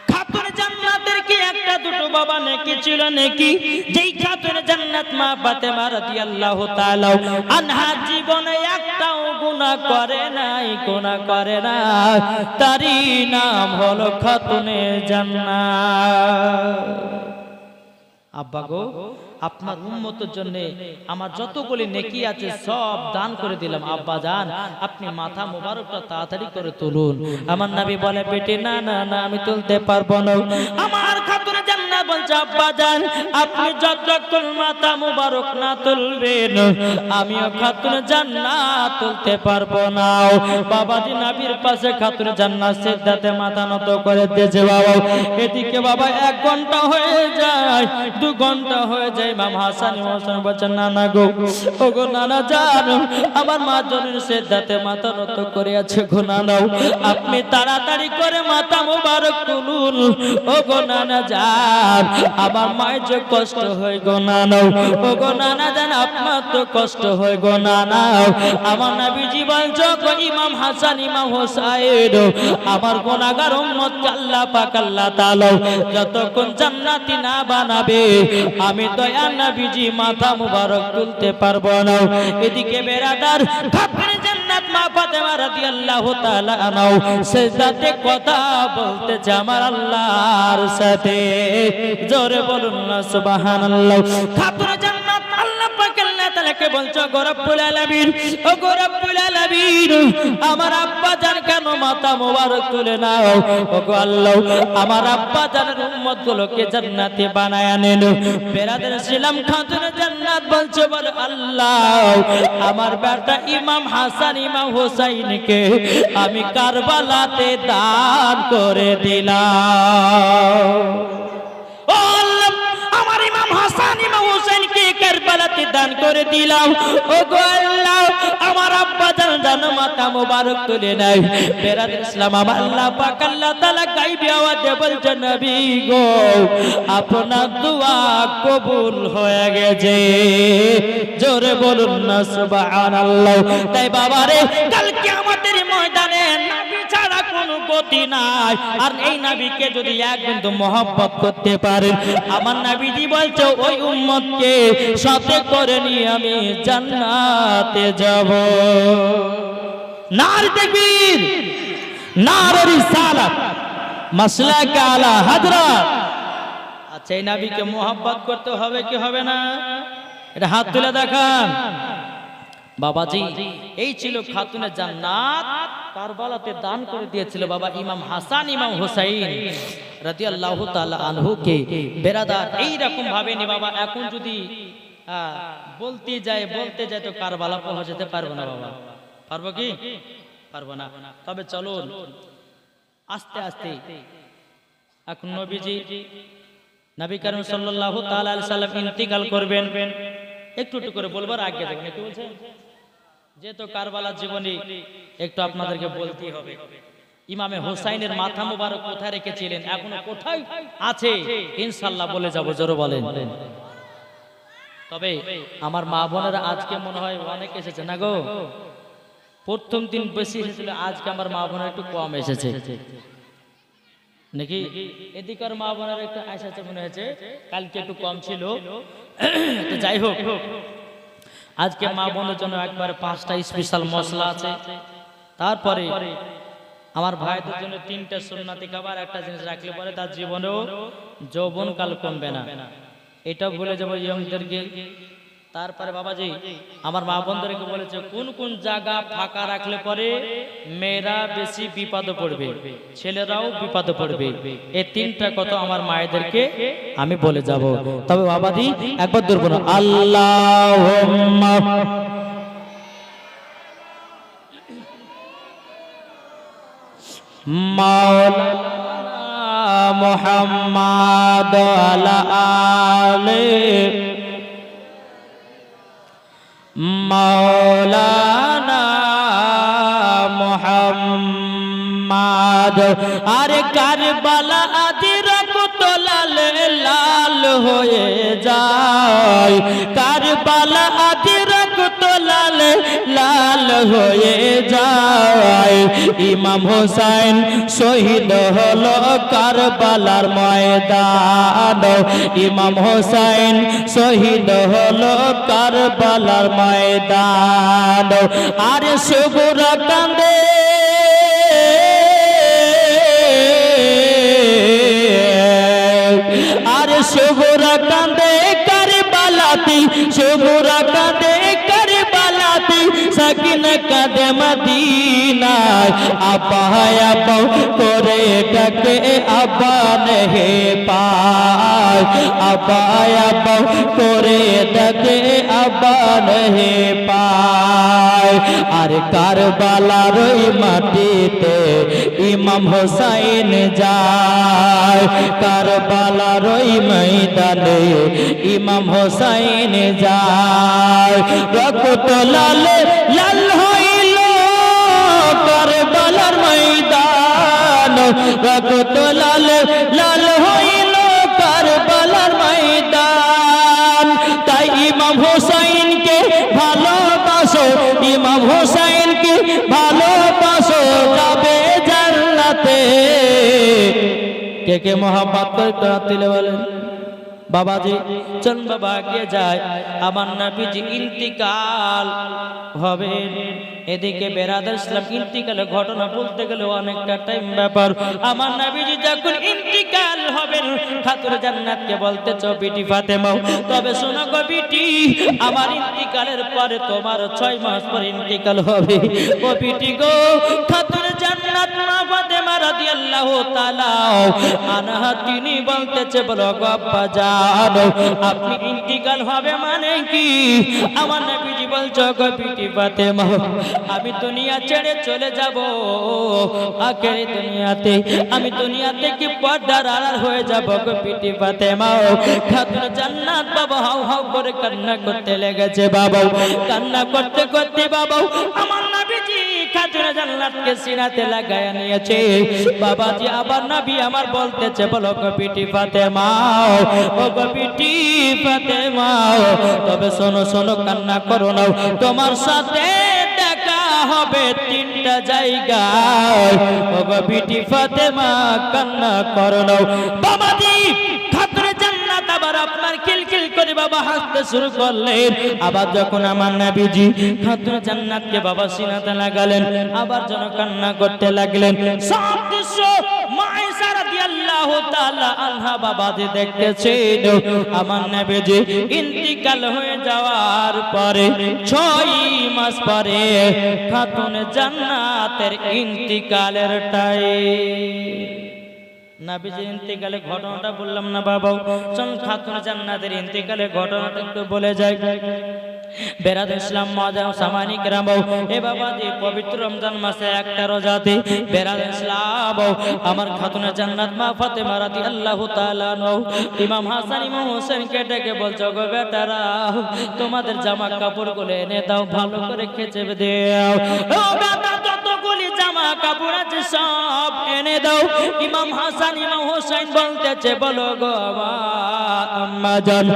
খাতুনে জান্নাতের কি একটা দুটো বাবা নেকি ছিল নাকি? যেই খাতুনে জান্নাত মা ফাতেমা রাদিয়াল্লাহু তাআলা আনহা জীবনে একটাও গুনাহ করে নাই, গুনাহ করে না, তারই নাম হলো খাতুনে জান্নাত। আব্বা গো, আপনার উম্মতের জন্য আমার যতগুলি নেকি আছে সব দান করে দিলাম। আব্বা জান, আপনি মাথা মুবারকটা তাড়াতাড়ি করে তুলুন। আমার নবী বলে, বেটি না না না, আমি তুলতে পারবো না। আমার খাতুনে জান্নাত বলছে, আব্বা জান, আপনি যতক্ষণ মাথা মুবারক না তুলবেন, আমিও খাতুনে জান্নাত তুলতে পারবো না। বাবাজি নবীর পাশে খাতুনে জান্নাত সিজদাতে মাথা নত করে দিয়েছে। বাবা, এদিকে বাবা 1 ঘন্টা হয়ে যায়, 2 ঘন্টা হয়ে যায়। ইমাম হাসান ইমাম হোসেন বলছেন, নানা গো, ও গো নানা জান, আমার মা জনের সিজদাতে মাথা নত করে আছে গো নানা, আপনি তাড়াতাড়ি করে মাথা মুবারক তুলুন। ও গো নানা জান, আমার মায়ের যে কষ্ট হয় গো নানা, ও গো নানা জান, আপনার তো কষ্ট হয় গো নানা। আমার নবীজি বলছে, গো ইমাম হাসান ইমাম হোসেন, আমার গুনাহগার উম্মত আল্লাহ পাক আল্লাহ তাআলা যতক্ষণ জান্নাতি না বানাবে, আমি দয়া নবীজি মাথা মুবারক তুলতে পারবো না। এদিকে বেরাদার খাতুনে জান্নাত মা ফাতেমা রাদিয়াল্লাহু তাআলা আনহা সিজদাতে কথা বলতেছে আমার আল্লাহর সাথে। জোরে বলুন না সুবহানাল্লাহ। খাতুনে জান্নাত আল্লাহ পাক আল্লাহ তাআলাকে বলছো, গো রব্বুল আলামিন, ও গো রব্বুল আলামিন, আমার আব্বা জান কেন মাথা মুবারক তুলে নাও? ও গো আল্লাহ, আমার আব্বা জানের উম্মত গুলোকে জান্নাতে বানায় নেন। বেরাদার ছিলাম খাতুনে জান্নাত বলছে, বলে আল্লাহ, আমার বেটা ইমাম হাসান ইমাম হোসেনকে আমি কারবালাতে দান করে দিলাম। ও আল্লাহ, আমার ইমাম হাসান ইমাম হোসেনকে কারবালাতে দান করে দিলাম। ও গো আল্লাহ, আমার আমার আব্বা জান মাথা মোবারক তুলে নেয়। বেরাদর ইসলাম, আমার আল্লাহ পাক আল্লাহ তাআলা গায়বী আওয়াজে বলছে, নবী গো আপনার দোয়া কবুল হয়ে গেছে। জোরে বলুন না সুবহানাল্লাহ। তাই বাবারে, কাল কিয়ামতের ময়দানে নবী ছাড়া কোনো গতি নাই। আর এই নবীকে যদি এক বিন্দু মহব্বত করতে পারেন, আমার নবীজি বলছে ওই উম্মতকে সাথে করে নিয়ে আমি জান্নাতে যাব। নারে তাকবীর, নারে রিসালাত, মাসলাক আলা হযরত। আচ্ছা, এই নবীকে মহব্বত করতে হবে কি হবে না? এটা হাত তুলে দেখান। বাবাজি, এই ছিল খাতুনে জান্নাত, কারবালাতে দান করে দিয়েছিল বাবা ইমাম হাসান ইমাম হুসাইন রাদিয়াল্লাহু তাআলা আনহুকে। বেরাদার, এই রকম ভাবে নি বাবা, এখন যদি বলতে যায় তো কারবালা পৌঁছাতে পারবো না বাবা। পারবো কি? পারবো না। তবে চলুন আস্তে আস্তে, এখন নবীজি নবী করিম সাল্লাল্লাহু তাআলা আলাইহি সাল্লাম ইন্তিকাল করবেন, একটু একটু করে বলবার আগে দেখুন। কি বলছেন? যেহেতু কারবালার জীবনী একটু আপনাদেরকে বলতেই হবে। ইমামে হোসাইনের মাথা মুবারক কোথায় রেখেছিলেন, এখনো কোথায় আছে, ইনশাআল্লাহ বলে যাব। জোরে বলেন। তবে আমার মা বোনেরা আজকে মনে হয় অনেক এসেছে না গো? প্রথম দিন বেশি এসেছিল, আজকে আমার মা বোনেরা একটু কম এসেছে নাকি? এদিকার মা বোনেরা একটু এসেছে মনে হয়েছে, কালকে একটু কম ছিল। যাই হোক, আজকে মা বোনের জন্য একবার 5টা স্পেশাল মশলা আছে। তারপরে আমার ভাইদের জন্য 3টা সুন্নাতি খাবার, একটা জিনিস রাখলে পরে তার জীবনেও যৌবন কাল কমবে না। এটা বলে যাবো ইয়ংদেরকে। তারপরে বাবাজি আমার মা বোনদেরকে বলেছে কোন কোন জায়গা ফাঁকা রাখলে পরে মেয়েরা বেশি বিপদে পড়বে, ছেলেরাও বিপদে পড়বে। এই 3টা কথা আমার মায়েদেরকে আমি বলে যাব। তবে বাবাজি একবার দূর বলুন, আল্লাহুম্মা মাওলানা মুহাম্মাদ আলা আলি মাওলানা মুহাম্মাদ। আরে কারবালা আদি রক্ত লাল লাল হয়ে যায়, কারবালা আদি রক্ত লাল লাল হয়ে যায়। ইমাম হোসেন শহীদ হলো কারবালার ময়দান, ইমাম হোসেন শহীদ হলো কারবালার ময়দান। আর সুগুরা কান্দে আর সুগুরা কান্দে কারবালাতে, সুগুরা কান্দে কারবালাতে, সাকিনা কাঁদে মদিনায়। আব্বা আব্বা করে ডাকে আব্বা নেহে পায়, আব্বা আব্বা করে ডাকে আব্বা নেহে পায়। আর কারবালার ওই মাটিতে ইমাম হোসাইন যায়, কারবালার ওই ময়দানে ইমাম হোসাইন যায়। রক্ত লাল লাল হইল কারবালার ময়দান, রক্ত লাল লাল হইল কারবালার ময়দান। তাই ইমাম হোসাইনকে ভালোবাসো, ইমাম হোসাইনকে ভালোবাসো, যাবে জান্নাতে। কে কে মোহাম্মত করতে দিলে বলেন? বাবাজি চল বাবা আগে যায়, আমার নবীজি ইন্তিকাল হবে। এদিকে বেরাদার ইসলাম ইন্তিকালের ঘটনা বলতে গেলে অনেকটা টাইম ব্যাপার। আমার নবীজি যখন ইন্তিকাল হবেন, খাতুন জান্নাতকে বলতেছ বিটি ফাতেমা, তবে শোনো গো বিটি, আমার ইন্তিকালের পরে তোমার 6 মাস পর ইন্তিকাল হবে। ও বিটি গো, খাতুন জান্নাত মা ফাতেমা রাদিয়াল্লাহু তাআলা আনহা তিনি বলতেছে, বলো গো আব্বা জান, আপনি ইন্তিকাল হবে মানে কি? আমার নবীজি বলছো গো বিটি ফাতেমা আমি দুনিয়া ছেড়ে চলে যাব আখেরি দুনিয়াতে আমি দুনিয়া থেকে পর্দার আড়াল হয়ে যাব গো বিটি ফাতেমা খাতুন জান্নাত বাবা হাউ হাউ করে কান্না করতে লেগেছে বাবা কান্না করতে করতে বাবা আমার নবীজি খাতুন জান্নাতকে সিনাতে লাগায়া নিয়েছে বাবাজি আবার নবী আমার বলতেছে বলো গো বিটি ফাতেমা ও গো বিটি ফাতেমা তবে শোনো শোনো কান্না করো না তোমার সাথে দেখা হবে তিনটা জায়গায় ও গো বিটি ফাতেমা কান্না করো না বাবাজি খাতুনে জান্নাত আবার আপনার কিলকিল করে বাবা হাসতে শুরু করলেন আবার যখন আমার নবীজি খাতুনে জান্নাতকে বাবা সিনাতে লাগালেন আবার যেন কান্না করতে লাগলেন সব দৃশ্য মায়েশা রাদিয়াল্লাহু তাআলা আনহা বাবাজি দেখতেছেন আমার নবীজি ইন্তিকাল হয়ে যাওয়ার পরে 6 মাস পরে খাতুনে জান্নাতের ইন্তিকালের টাইম নবীজির ইন্তিকালের ঘটনাটা বললাম না বাবা চল খাতুনে জান্নাতের ইন্তিকালের ঘটনাটা একটু বলে যাই বেরাদ ইসলাম মাযা সামানি کرام এ বাবাজি পবিত্র রমজান মাসে একটা রোজাতে বেরাদ ইসলাম আমার খাতুনে জান্নাত মা ফাতেমা রাদিয়াল্লাহু তাআলা ইমাম হাসান ইমাম হোসেন কে ডেকে বলছো গো বেটারা তোমাদের জামা কাপড়গুলো এনে দাও ভালো করে খেচে দাও ও বেটা যতগুলি জামা কাপড় আছে সব এনে দাও ইমাম হাসান ইমাম হোসেন বলতেছে বলো গো আম্মা জান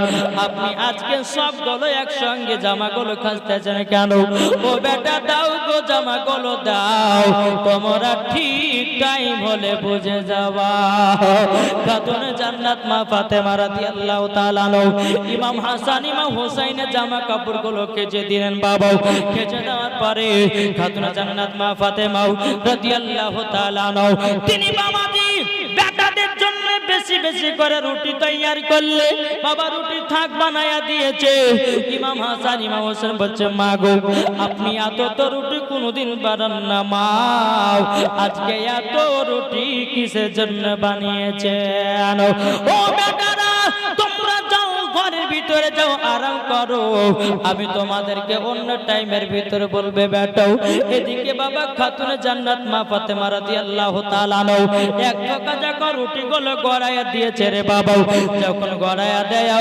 আপনি আজকে সবগুলো একসঙ্গে জামাগুলো খাসতেছেন কেন ও বেটা দাও গো জামাগুলো দাও তোমরা ঠিক টাইম হলে বুঝে যাবা খাতুনে জান্নাত মা ফাতেমা রাদিয়াল্লাহু তাআলা ইমাম হাসান ইমাম হোসেনের জামা কাপড়গুলো কেচে দিলেন বাবা কেচে দেওয়ার পরে খাতুনে জান্নাত মা ফাতেমা রাদিয়াল্লাহু তাআলা তিনি বাবাজি বেটাদের জন্য বেশি বেশি করে রুটি তৈয়ার করলে বাবা রুটি থাক বানায়া দিয়েছে ইমাম হাসান ইমাম হোসেন বলছে মা গো আপনি এত তো রুটি কোনোদিন বানান না মা আজকে এত রুটি কিসের জন্য বানিয়েছেন ও বেটারা তোমরা যাও ঘরের ভিতরে যাও আরাম করো আমি তোমাদেরকে অন্য টাইমের ভিতরে বলবে বেটাও এদিকে বাবা খাতুনে জান্নাত মা ফাতেমা রাদিয়াল্লাহু তাআলা এক টাকা যখন রুটিগুলো গড়াইয়া দিয়েছে রে বাবা যখন গড়াইয়া দেয়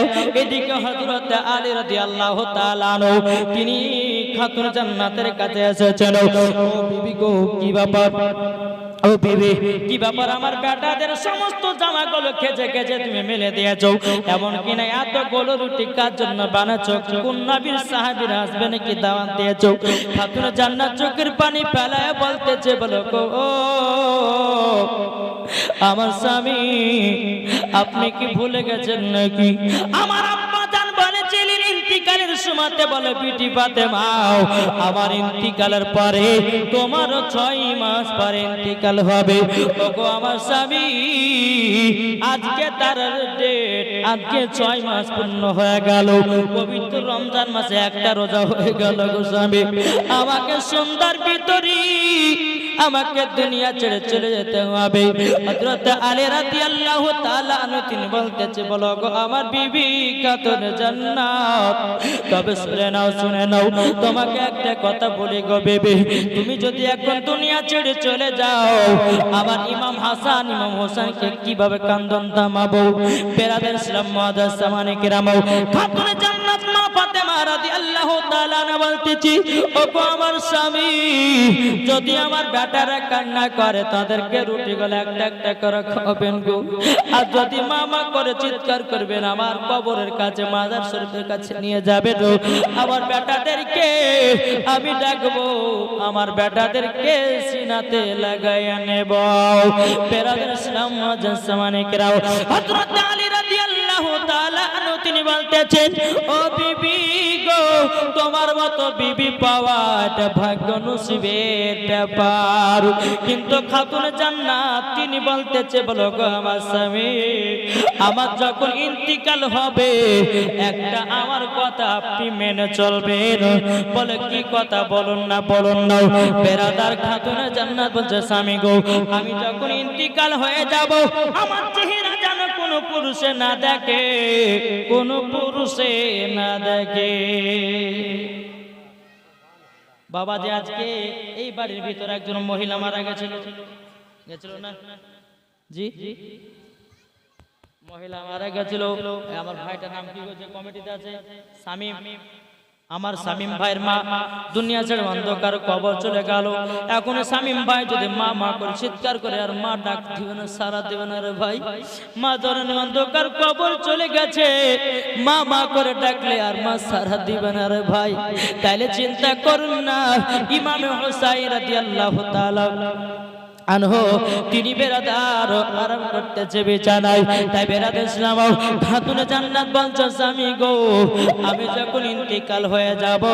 এদিকে হযরত আলী রাদিয়াল্লাহু তাআলা তিনি খাতুনে জান্নাতের কাছে এসেছেন ও বিবি গো কি ব্যাপার ও বিবি কি ব্যাপার আমার বেটাদের সমস্ত জামাগুলো খেজে খেজে তুমি মেলে দিয়েছো এমন কি না এতগুলো রুটি কার জন্য বানাচ্ছো কোন নবীর সাহাবীর হাসবেন্ড কি দাওয়াত দিয়েছো খাতুনে জান্নাত চোখের পানি ফেলায় বলতেছে বলো গো ও আমার স্বামী আপনি কি ভুলে গেছেন নাকি আমার আম্মা জান বলেছিলেন ইন্তিকালের সময়তে বলে বিটি ফাতেমা আমার ইন্তিকালের পরে তোমারও 6 মাস পরে ইন্তিকাল হবে ওগো আমার স্বামী আজকে তার ডেট আজকে 6 মাস পূর্ণ হয়ে গেল পবিত্র রমজান মাসে একটা রোজা হয়ে গেল গো স্বামী আমাকে সন্ধ্যার ভিতরে আমাকে দুনিয়া ছেড়ে চলে যেতে হবে হযরত আলী রাদিয়াল্লাহু তাআলা আনহু তিনি বলতেছে বলো গো আমার বিবি খাতুনে জান্নাত তবে শুনে নাও তোমাকে একটা কথা বলি গো বিবি তুমি যদি এখন দুনিয়া ছেড়ে চলে যাও আমার ইমাম হাসান ইমাম হোসেনকে কিভাবে কান্দন থামাবো বেরাদার ইসলাম মুআজ্জাজ সামানে কেরাম খাতুনে জান্নাত মা ফাতেমা রাদিয়াল্লাহু তাআলা বলতেছি ওগো আমার স্বামী যদি আমার বেটারা কান্না করে তাদেরকে রুটি গুলো একটা একটা করে খাবেন গো আর যদি মামা করে চিৎকার করবেন আমার কবরের কাছে মাজার শরীফের কাছে নিয়ে যাবেন আমার বেটাদেরকে আমি ডাকবো আমার বেটাদেরকে সিনাতে লাগাইয়া নেব বেরাদার ইসলাম মুআজ্জাজ সামানে কেরাম হযরত আলী রাদিয়াল্লাহু তাআলা আনহু তিনি বলতেছেন ও বিবি গো তোমার মতো বিবি পাওয়া এটা ভাগ্য নসিবের ব্যাপার কিন্তু খাতুনে জান্নাত তিনি বলতেছে বলো গো আমার স্বামী আমার যখন ইন্তিকাল হবে একটা আমার কথা আপনি মেনে চলবেন বলে কি কথা বলুন না বেরাদার খাতুনে জান্নাত বলছে স্বামী গো আমি যখন ইন্তিকাল হয়ে যাব আমার চেহারা যেন কোনো পুরুষে না দেখে কোনো পুরুষে না দেখে বাবা যে আজকে এই বাড়ির ভিতরে একজন মহিলা মারা গেছিল না জি মহিলা মারা গেছিল আমার ভাইটার নাম কি হচ্ছে কমিটিতে আছে শামীম আমার শামীম ভাইয়ের মা দুনিয়া ছেড়ে অন্ধকার কবর চলে গেল এখন শামীম ভাই যদি মা মা করে চিৎকার করে আর মা ডাক দিবে না সারা দিবে না রে ভাই মা ধরনের অন্ধকার কবর চলে গেছে মা মা করে ডাকলে আর মা সারা দিবে না রে ভাই তাইলে চিন্তা করুন না ইমামে হুসাইন রাদিয়াল্লাহু তাআলা আনহু তিনি বেরাদার আরাম করতেছে বিছানায় তাই বেরাদার ইসলাম খাতুনে জান্নাত বলছে স্বামী গো আমি যখন ইন্তেকাল হয়ে যাব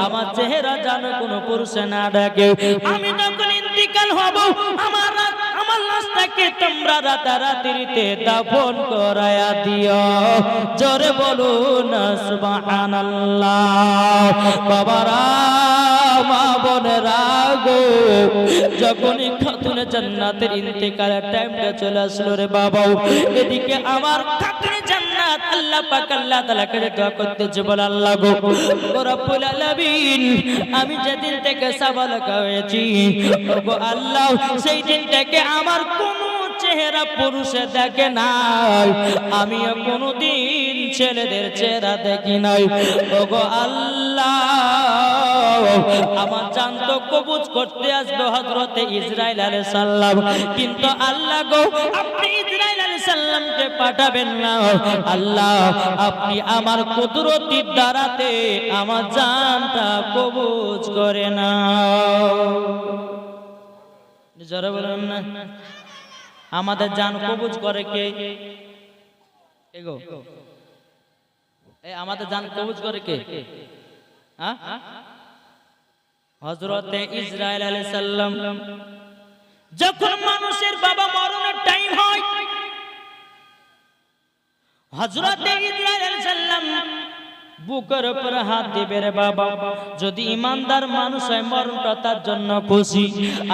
আমার চেহারা জানো কোনো পুরুষে না ডাকে আমি যখন ইন্তেকাল হব আমার লাশটাকে তোমরা রাতারাতিতে দাফন করায়া দিও জোরে বলুন সুবহানাল্লাহ বাবারা মা বোনেরা গো যখনই খাতুনে জান্নাতের ইন্তেকালের টাইমটা চলে আসলো রে বাবা এদিকে আমার খাতুনে জান্নাত আল্লাহ পাক আল্লাহ তাআলা কে দোয়া করতেছে বলে আল্লাহ গো রব্বুল আলামিন আমি যেদিন থেকে সাবালক হয়েছি গো আল্লাহ সেই দিন থেকে আমার কোনো চেহারা পুরুষে দেখে নাই আমিও কোনোদিন ছেলেদের চেহারা দেখি নাই ওগো আল্লাহ আমার জান তো কবুজ করতে আসবে হযরতে ইসরাইল আলাইহিস সালাম কিন্তু আল্লাহ গো আপনি ইসরাইল আলাইহিস সালামকে পাঠাবেন না আল্লাহ আপনি আমার কুদরতির দ্বারাতে আমার জানটা কবুজ করে নাও যারা বলেন না আমাদের জান কবুজ করে কে এগো এই আমাদের জান কবুজ করে কে হ্যাঁ হযরতে ইসরাইল আলাইহিস সালাম যখন মানুষের বাবা মরণের টাইম হয় হযরতে ইসরাইল আলাইহিস সালাম বুকের উপর হাত দিবে রে বাবা যদি ইমানদার মানুষ হয় মরণটা তার জন্য খুশি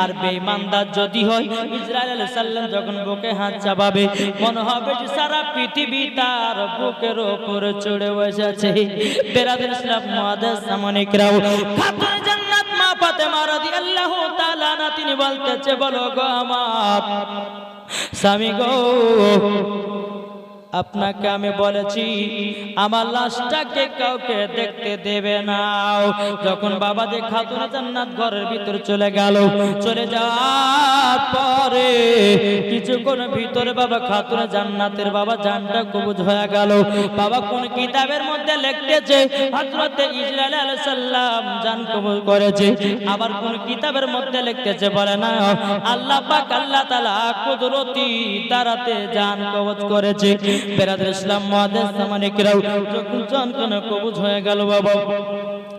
আর বেঈমানদার যদি হয় ইসরাইল আলাইহিস সালাম যখন বুকে হাত চাপাবে মনে হবে যে সারা পৃথিবী তার বুকের উপর চড়ে বসেছে বেরাদার ইসলাম মুআদ্দাস সামনে কিরাও খাতুনে জান্নাত মা ফাতেমা রাদিয়াল্লাহু তাআলা আনহা তিনি বলতেছে বলো গো আমার স্বামী গো আপনাকে আমি বলেছি আমার লাশটাকে কাউকে দেখতে দেবে না যখন বাবা যে খাতুনে জান্নাত ঘরের ভিতর চলে গেল চলে যাওয়ার পরে কিছুক্ষণ ভিতরে বাবা খাতুনে জান্নাতের বাবা জানটা কবুজ হয়ে গেল বাবা কোন কিতাবের মধ্যে লিখতেছে হযরতে ইসরাইল আলাইহিস সালাম জান কবুজ করেছে আবার কোন কিতাবের মধ্যে লিখতেছে বলে না আল্লাহ পাক আল্লাহ তাআলা কুদরতি দ্বারাতে জান কবুজ করেছে বেরাদার ইসলাম মুআদ্দাস সামনে কিরাও যখন জান কোন কবুজ হয়ে গেল বাবা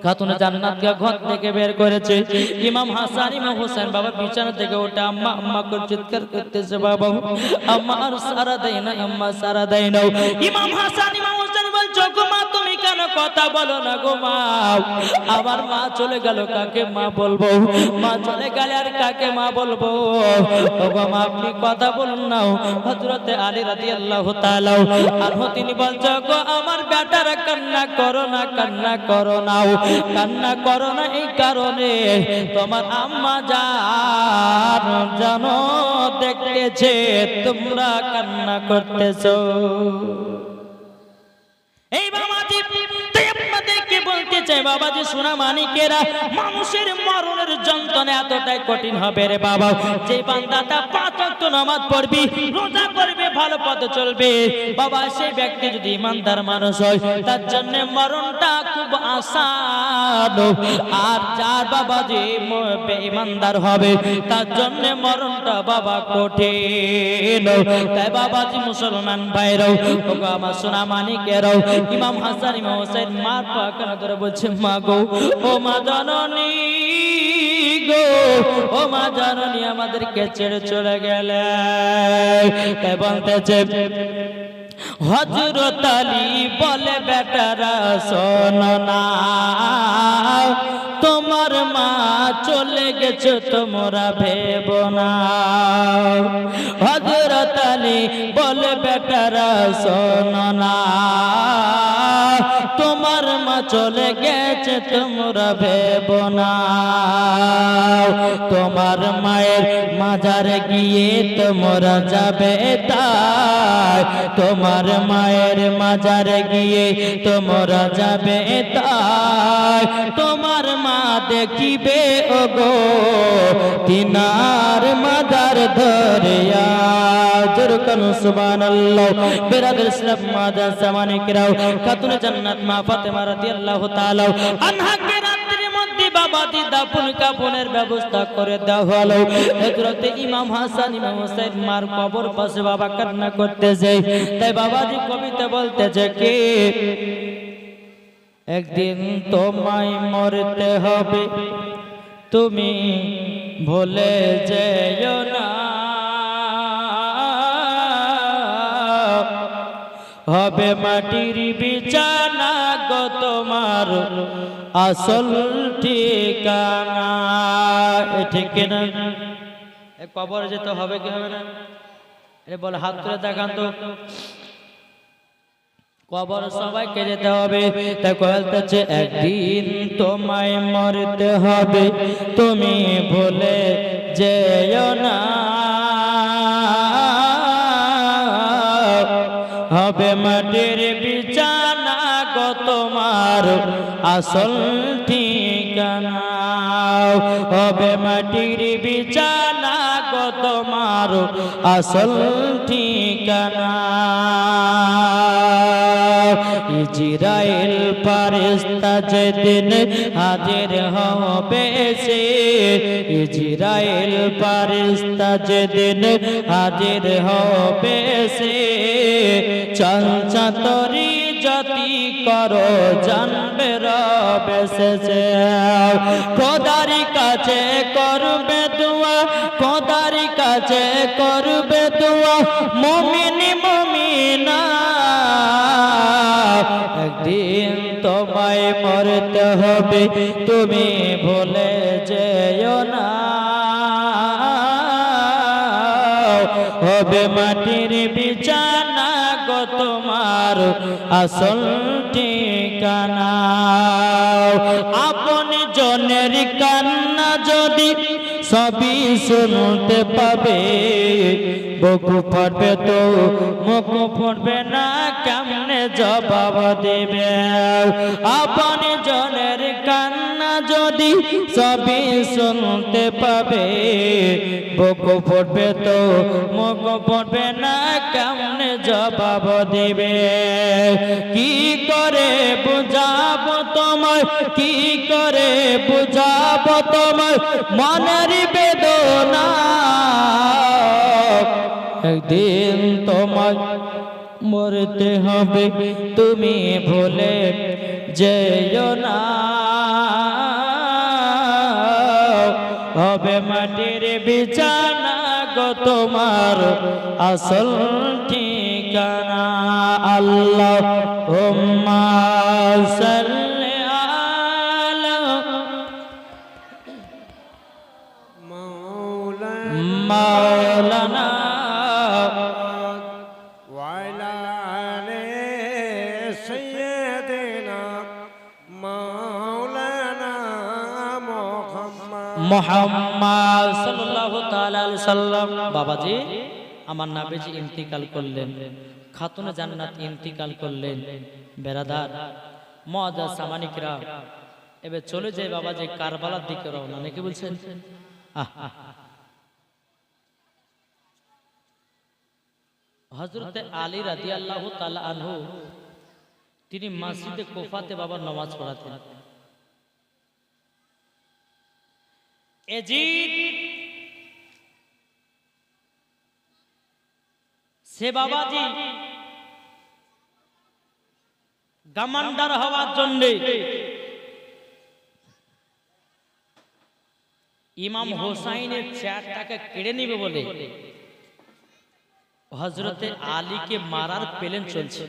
খাতুনে জান্নাতকে ঘর থেকে বের করেছে ইমাম হাসান ইমাম হোসেন বাবা বিছানা থেকে ওঠে আম্মা আম্মা করে চিৎকার করতেছে বাবা আম্মা আর সারা দেয় না আম্মা সারা দেয় না ইমাম হাসান ইমাম হোসেন বলছো গো মা তুমি কেন কথা বলো না গো মা আবার মা চলে গেল কাকে মা বলবো মা চলে গেলে আর কাকে মা বলবো ও গো মা আপনি কথা বলুন না হযরতে আলী রাদিয়াল্লাহু তাআলা আনহু তিনি বলছো গো আমার বেটারা কান্না করো না কান্না করো না কান্না করো না এই কারণে তোমার আম্মা জানো দেখতেছে তোমরা কান্না করতেছো এই বাবাজি তাই আপনাদেরকে বলতে চাই বাবাজি সোনা মানিকেরা মানুষের মরণের যন্ত্রণা এতটাই কঠিন হবে রে বাবা যে বান্দাটা 5 ওয়াক্ত নামাজ পড়বে রোজা করবে ভালো পথে চলবে বাবা সেই ব্যক্তি যদি ইমানদার মানুষ হয় তার জন্য মরণটা খুব আসান আর যার বাবা যে বেঈমানদার হবে তার জন্য মরণটা বাবা কঠিন তাই বাবাজি মুসলমান ভাইরাও ওগো আমার সোনা মানিকেরাও ইমাম হাসান ইমাম হোসেন মার পাখানা ধরে বলছে মা গো ও মা জননী গো ও মা জননী আমাদেরকে ছেড়ে চলে গেলে তাই বলতেছে হযরত আলী বলে বেটারা শোনো না তোমার মা চলে গেছে তোমরা ভেবো না হযরত আলী বলে বেটারা শোনো না তোমার মা চলে গেছে তোমরা ভেবো না তোমার মায়ের মাজারে গিয়ে তোমরা যাবে তাই তোমার মায়ের মাজারে গিয়ে তোমরা যাবে তাই তোমার মা দেখিবে ওগো তিনার মাজার ধরে জোরকান সুবহানাল্লাহ বিরাদর ইসলাম মাদা জামানে কিরাও খাতুনে জান্নাত মা ফাতেমা রাদিয়াল্লাহু তাআলা আনহাকে রাত্রির মধ্যে বাবাজি দাফন কাফনের ব্যবস্থা করে দেওয়া হলো হযরতে ইমাম হাসান ইমাম হুসাইন মার কবর পাশে বাবা কান্না করতেছে তাই বাবাজি কবিতা বলতেছে কি একদিন তোমায় মরতে হবে তুমি ভুলে যেও না হবে মাটির বিছানা গো তোমার আসল ঠিকানা ঠিক না কবর যেতে হবে কি হবে না এ বলে হাত তুলে দেখান তো কবর সবাইকে যেতে হবে তাই বলতেছে একদিন তোমায় মরতে হবে তুমি ভুলে যেও না হবে মাটির বিছানা গো তোমার আসল ঠিকানা হবে মাটির বিছানা গো তোমার আসল ঠিকানা ইজরাইল ফেরেশতা যেদিন হাজির হবে সে ইজরাইল ফেরেশতা যেদিন হাজির হবে সে চঞ্চতরি জাতি করো জানবে রব এসেছে খোদারি কাছে করবে দোয়া খোদারি কাছে করবে দোয়া মুমিন মুমিনা একদিন তোমায় মরতে হবে তুমি ভুলে যেও না হবে মাটির বিছানা গো তোমার আসল ঠিকানা আপন জনের কান্না যদি সবই শুনতে পাবে বুকু ফাটবে তো মুখ ফুটবে না কেমনে জবাব দেবে আপন জনের কান্না যদি সবই শুনতে পাবে বুকু ফুটবে তো মুখ ফুটবে না কেমনে জবাব দেবে কি করে বুঝাবো তোমায় কি করে বুঝাবো তোমায় মনের বেদনা একদিন তোমায় মরতে হবে তুমি ভুলে যেও না হবে মাটির বিছানা গো তোমার আসল ঠিকানা আল্লাহুম্মা সাল্লি আলা মাওলানা وعلى آل سيدنا مولانا محمد মুহাম্মদ সাল্লাল্লাহু তাআলা আলাইহি সাল্লাম বাবাজি আমার নবীজি ইন্তিকাল করলেন খাতুনে জান্নাত ইন্তিকাল করলেন বেরাদার মুআজ্জাজ সামানিকরা এবার চলে যায় বাবাজি কারবালার দিকে রওনা নাকি বলছেন হযরতে আলী রাদিয়াল্লাহু তাআলা আনহু তিনি মসজিদে কুফাতে বাবা নামাজ পড়াতেন এজিদ সে বাবাজি গামান্ডার হওয়ার জন্য ইমাম হোসাইনের চেয়ারটাকে কেড়ে নিবে বলে হযরতে আলীকে মারার প্ল্যান চলছে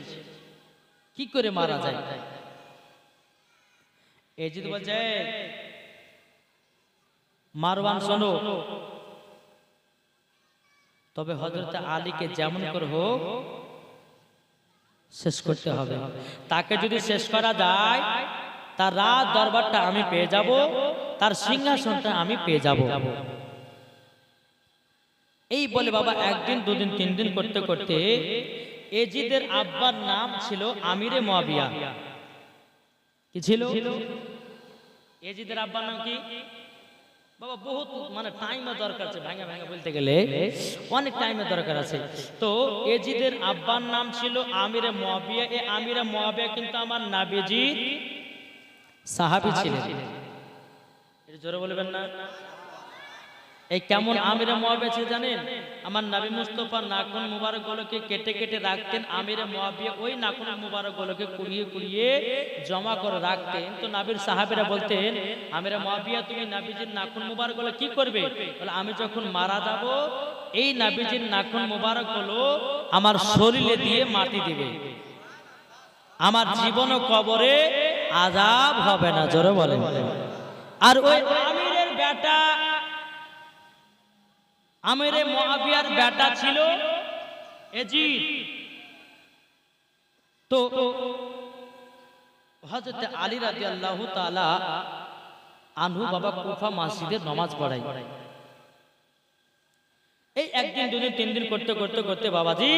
কি করে মারা যায় এজিদ বলছে মারওয়ান শোনো তবে হযরতে আলীকে যেমন করে হোক শেষ করতে হবে তাকে যদি শেষ করা যায় তার রাজ দরবারটা আমি পেয়ে যাব, তার সিংহাসনটা আমি পেয়ে যাব। এই বলে বাবা একদিন দুদিন তিন দিন করতে করতে এজিদের আব্বার নাম ছিল আমিরে মুয়াবিয়া। কি ছিল? এজিদের আব্বার নাম কি বাবা? বহুত মানে টাইমের দরকার আছে, ভাঙা ভাঙা বলতে গেলে অনেক টাইমের দরকার আছে। তো এজিদের আব্বার নাম ছিল আমিরে মুয়াবিয়া। এই আমিরে মুয়াবিয়া কিন্তু আমার নবীজির সাহাবী ছিলেন। এটা জোরে বলবেন না? এই কেমন আমিরে মুয়াবিয়া ছিল জানেন? আমার নবী মুস্তাফা নাখুন মুবারক গুলোকে কেটে কেটে রাখতেন। আমিরে মুয়াবিয়া ওই নাখুন মুবারক গুলোকে কুড়িয়ে কুড়িয়ে জমা করে রাখতেন। তো নবীর সাহাবীরা বলতেন, আমিরে মুয়াবিয়া তুমি নবীজির নাখুন মুবারক গুলো কি করবে? বলে আমি যখন মারা যাব এই নবীজির নাখুন মুবারক গুলো আমার শরীরে দিয়ে মাটি দিবে, আমার জীবন ও কবরে আযাব হবে না। জোরে বলেন। আর ওই আমিরের বেটা আমিরে মুয়াবিয়ার বেটা ছিল এজিদ। তো হযরত আলী রাদিয়াল্লাহু তাআলা আনহু বাবা কুফা মসজিদে নামাজ পড়াই। এই একদিন দুদিন তিন দিন করতে করতে করতে বাবাজি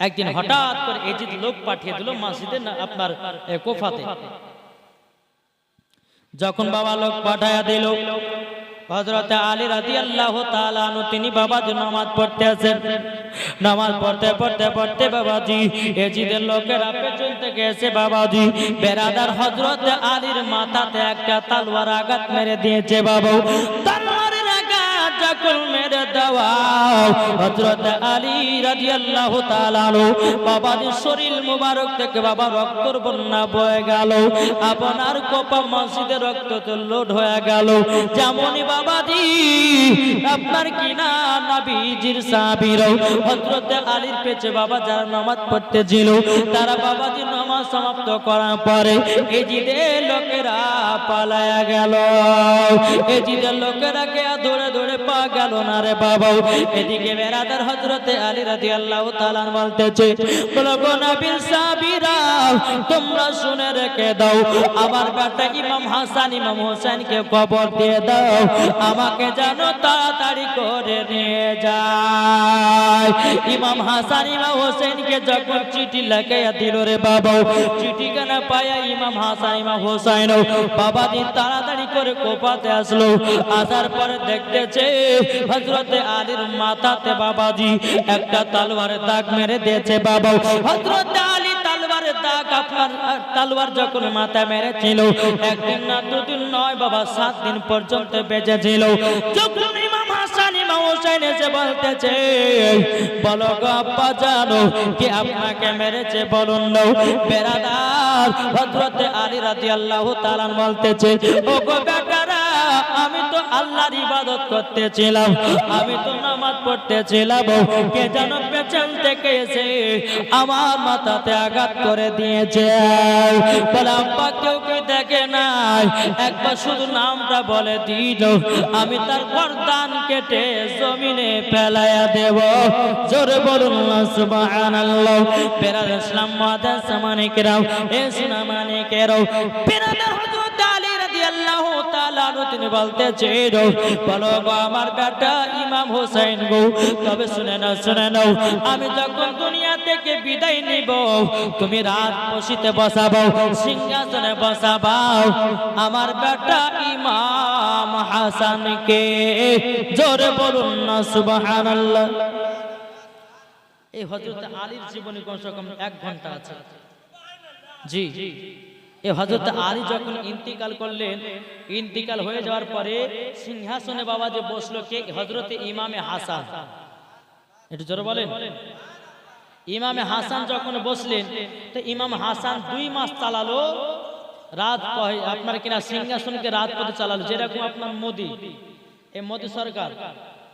একদিন হঠাৎ করে এজিদ লোক পাঠিয়ে দিল মসজিদে আপনার কুফাতে। যখন বাবা লোক পাঠায়া দিল হযরত আলী রাদিয়াল্লাহু তাআলা আনহু তিনি বাবাজি নামাজ পড়তে আছেন। নামাজ পড়তে পড়তে পড়তে বাবাজি এজিদের লোকেরা পেছন থেকে এসে বাবাজি বেরাদার হযরত আলীর মাথাতে একটা তলোয়ার আঘাত মেরে দিয়েছে। বাবা তলোয়ারের আঘাত যখন মেরে দেওয়া হযরত আলী রাদিয়াল্লাহু তাআলা আনহু বাবাজির শরীর মুবারক থেকে বাবা রক্তর বন্যা বয়ে গেল। আপনার কোপা মসজিদে রক্ত লোড হয়ে গেল। যেমনই বাবাজি আপনার কিনা নবীজির সাহাবীরা হযরত আলীর পেছে বাবা যারা নামাজ পড়তেছিল তারা বাবাজি নামাজ সমাপ্ত করার পরে এজিদের লোকেরা পালায়া গেল। এজিদের লোকেরা কে ধরে ধরে পা গেল না রে বাবা। এদিকে বেরাদার হযরত আলী রাদিয়াল্লাহু তাআলা বলতেছে, বলো গো নবীর সাহাবীরা তোমরা শুনে রেখে দাও, আমার বেটা ইমাম হাসান ইমাম হোসেনকে খবর দিয়ে দাও আমাকে যেন তাড়াতাড়ি করে নিয়ে যায়। ইমাম হাসান ইমাম হোসেনকে যখন চিঠি লাগাইয়া দিল রে বাবা, চিঠি কেনা পায়া ইমাম হাসান ইমাম হোসেন বাবাজি তাড়াতাড়ি করে কোপাতে আসলো। আসার পরে দেখতেছে হযরত আলীর মাথাতে বাবাজি একটা তলোয়ারের দাগ মেরে দিয়েছে। বাবা হযরত আলী তলোয়ারের দাগ আপনার তলোয়ার যখন মাথা মেরেছিল একদিন না দুদিন নয় বাবা 7 দিন পর্যন্ত বেঁচেছিল। যখন ইমাম হাসান ইমাম হোসেন এসে বলতেছে, বলো গো আব্বা জানো কি আপনাকে মেরেছে বলুন না। বেরাদার হযরত আলী রাদিয়াল্লাহু তাআলা বলতেছে, ও গো বেটারা আমি তো আল্লাহর ইবাদত করতেছিলাম, আমি তো নামাজ পড়তেছিলাম, কে যেন পেছন থেকে এসে আমার মাথাতে আঘাত করে দিয়েছে। বলে আব্বা কেউ কি দেখে নাই, একবার শুধু নামটা বলে দিল আমি তার গর্দান কেটে জমিনে ফেলাইয়া দেব। জোরে বলুন সুবহানাল্লাহ। বেরাদার ইসলাম মাদার সামানিকেরাও এ সোনা মানিকেরাও বেরাদার হযরত আলী রাদিয়াল্লাহু তাআলা তিনি বলতেছে, বলো গো আমার বেটা ইমাম হোসেন গো, তবে শুনে নাও আমি যখন দুনিয়া থেকে বিদায় নিব তুমি রাত বসিতে বসাবো, সিংহাসনে বসাবাও আমার বেটা ইমাম হাসানকে। জোরে বলুন না সুবহানাল্লাহ। এই হযরত আলীর জীবনে কমসে কম 1 ঘন্টা আছে। জি এই হযরত আলী যখন ইন্তিকাল করলেন, ইন্তিকাল হয়ে যাওয়ার পরে সিংহাসনে বাবা যে বসলো কে? হযরত ইমামে হাসান। একটু জোরে বলেন। ইমামে হাসান যখন বসলেন তো ইমাম হাসান 2 মাস চালালো রাত আপনার কিনা সিংহাসনকে রাত পথে চালালো। যেরকম আপনার মোদি, এই মোদি সরকার,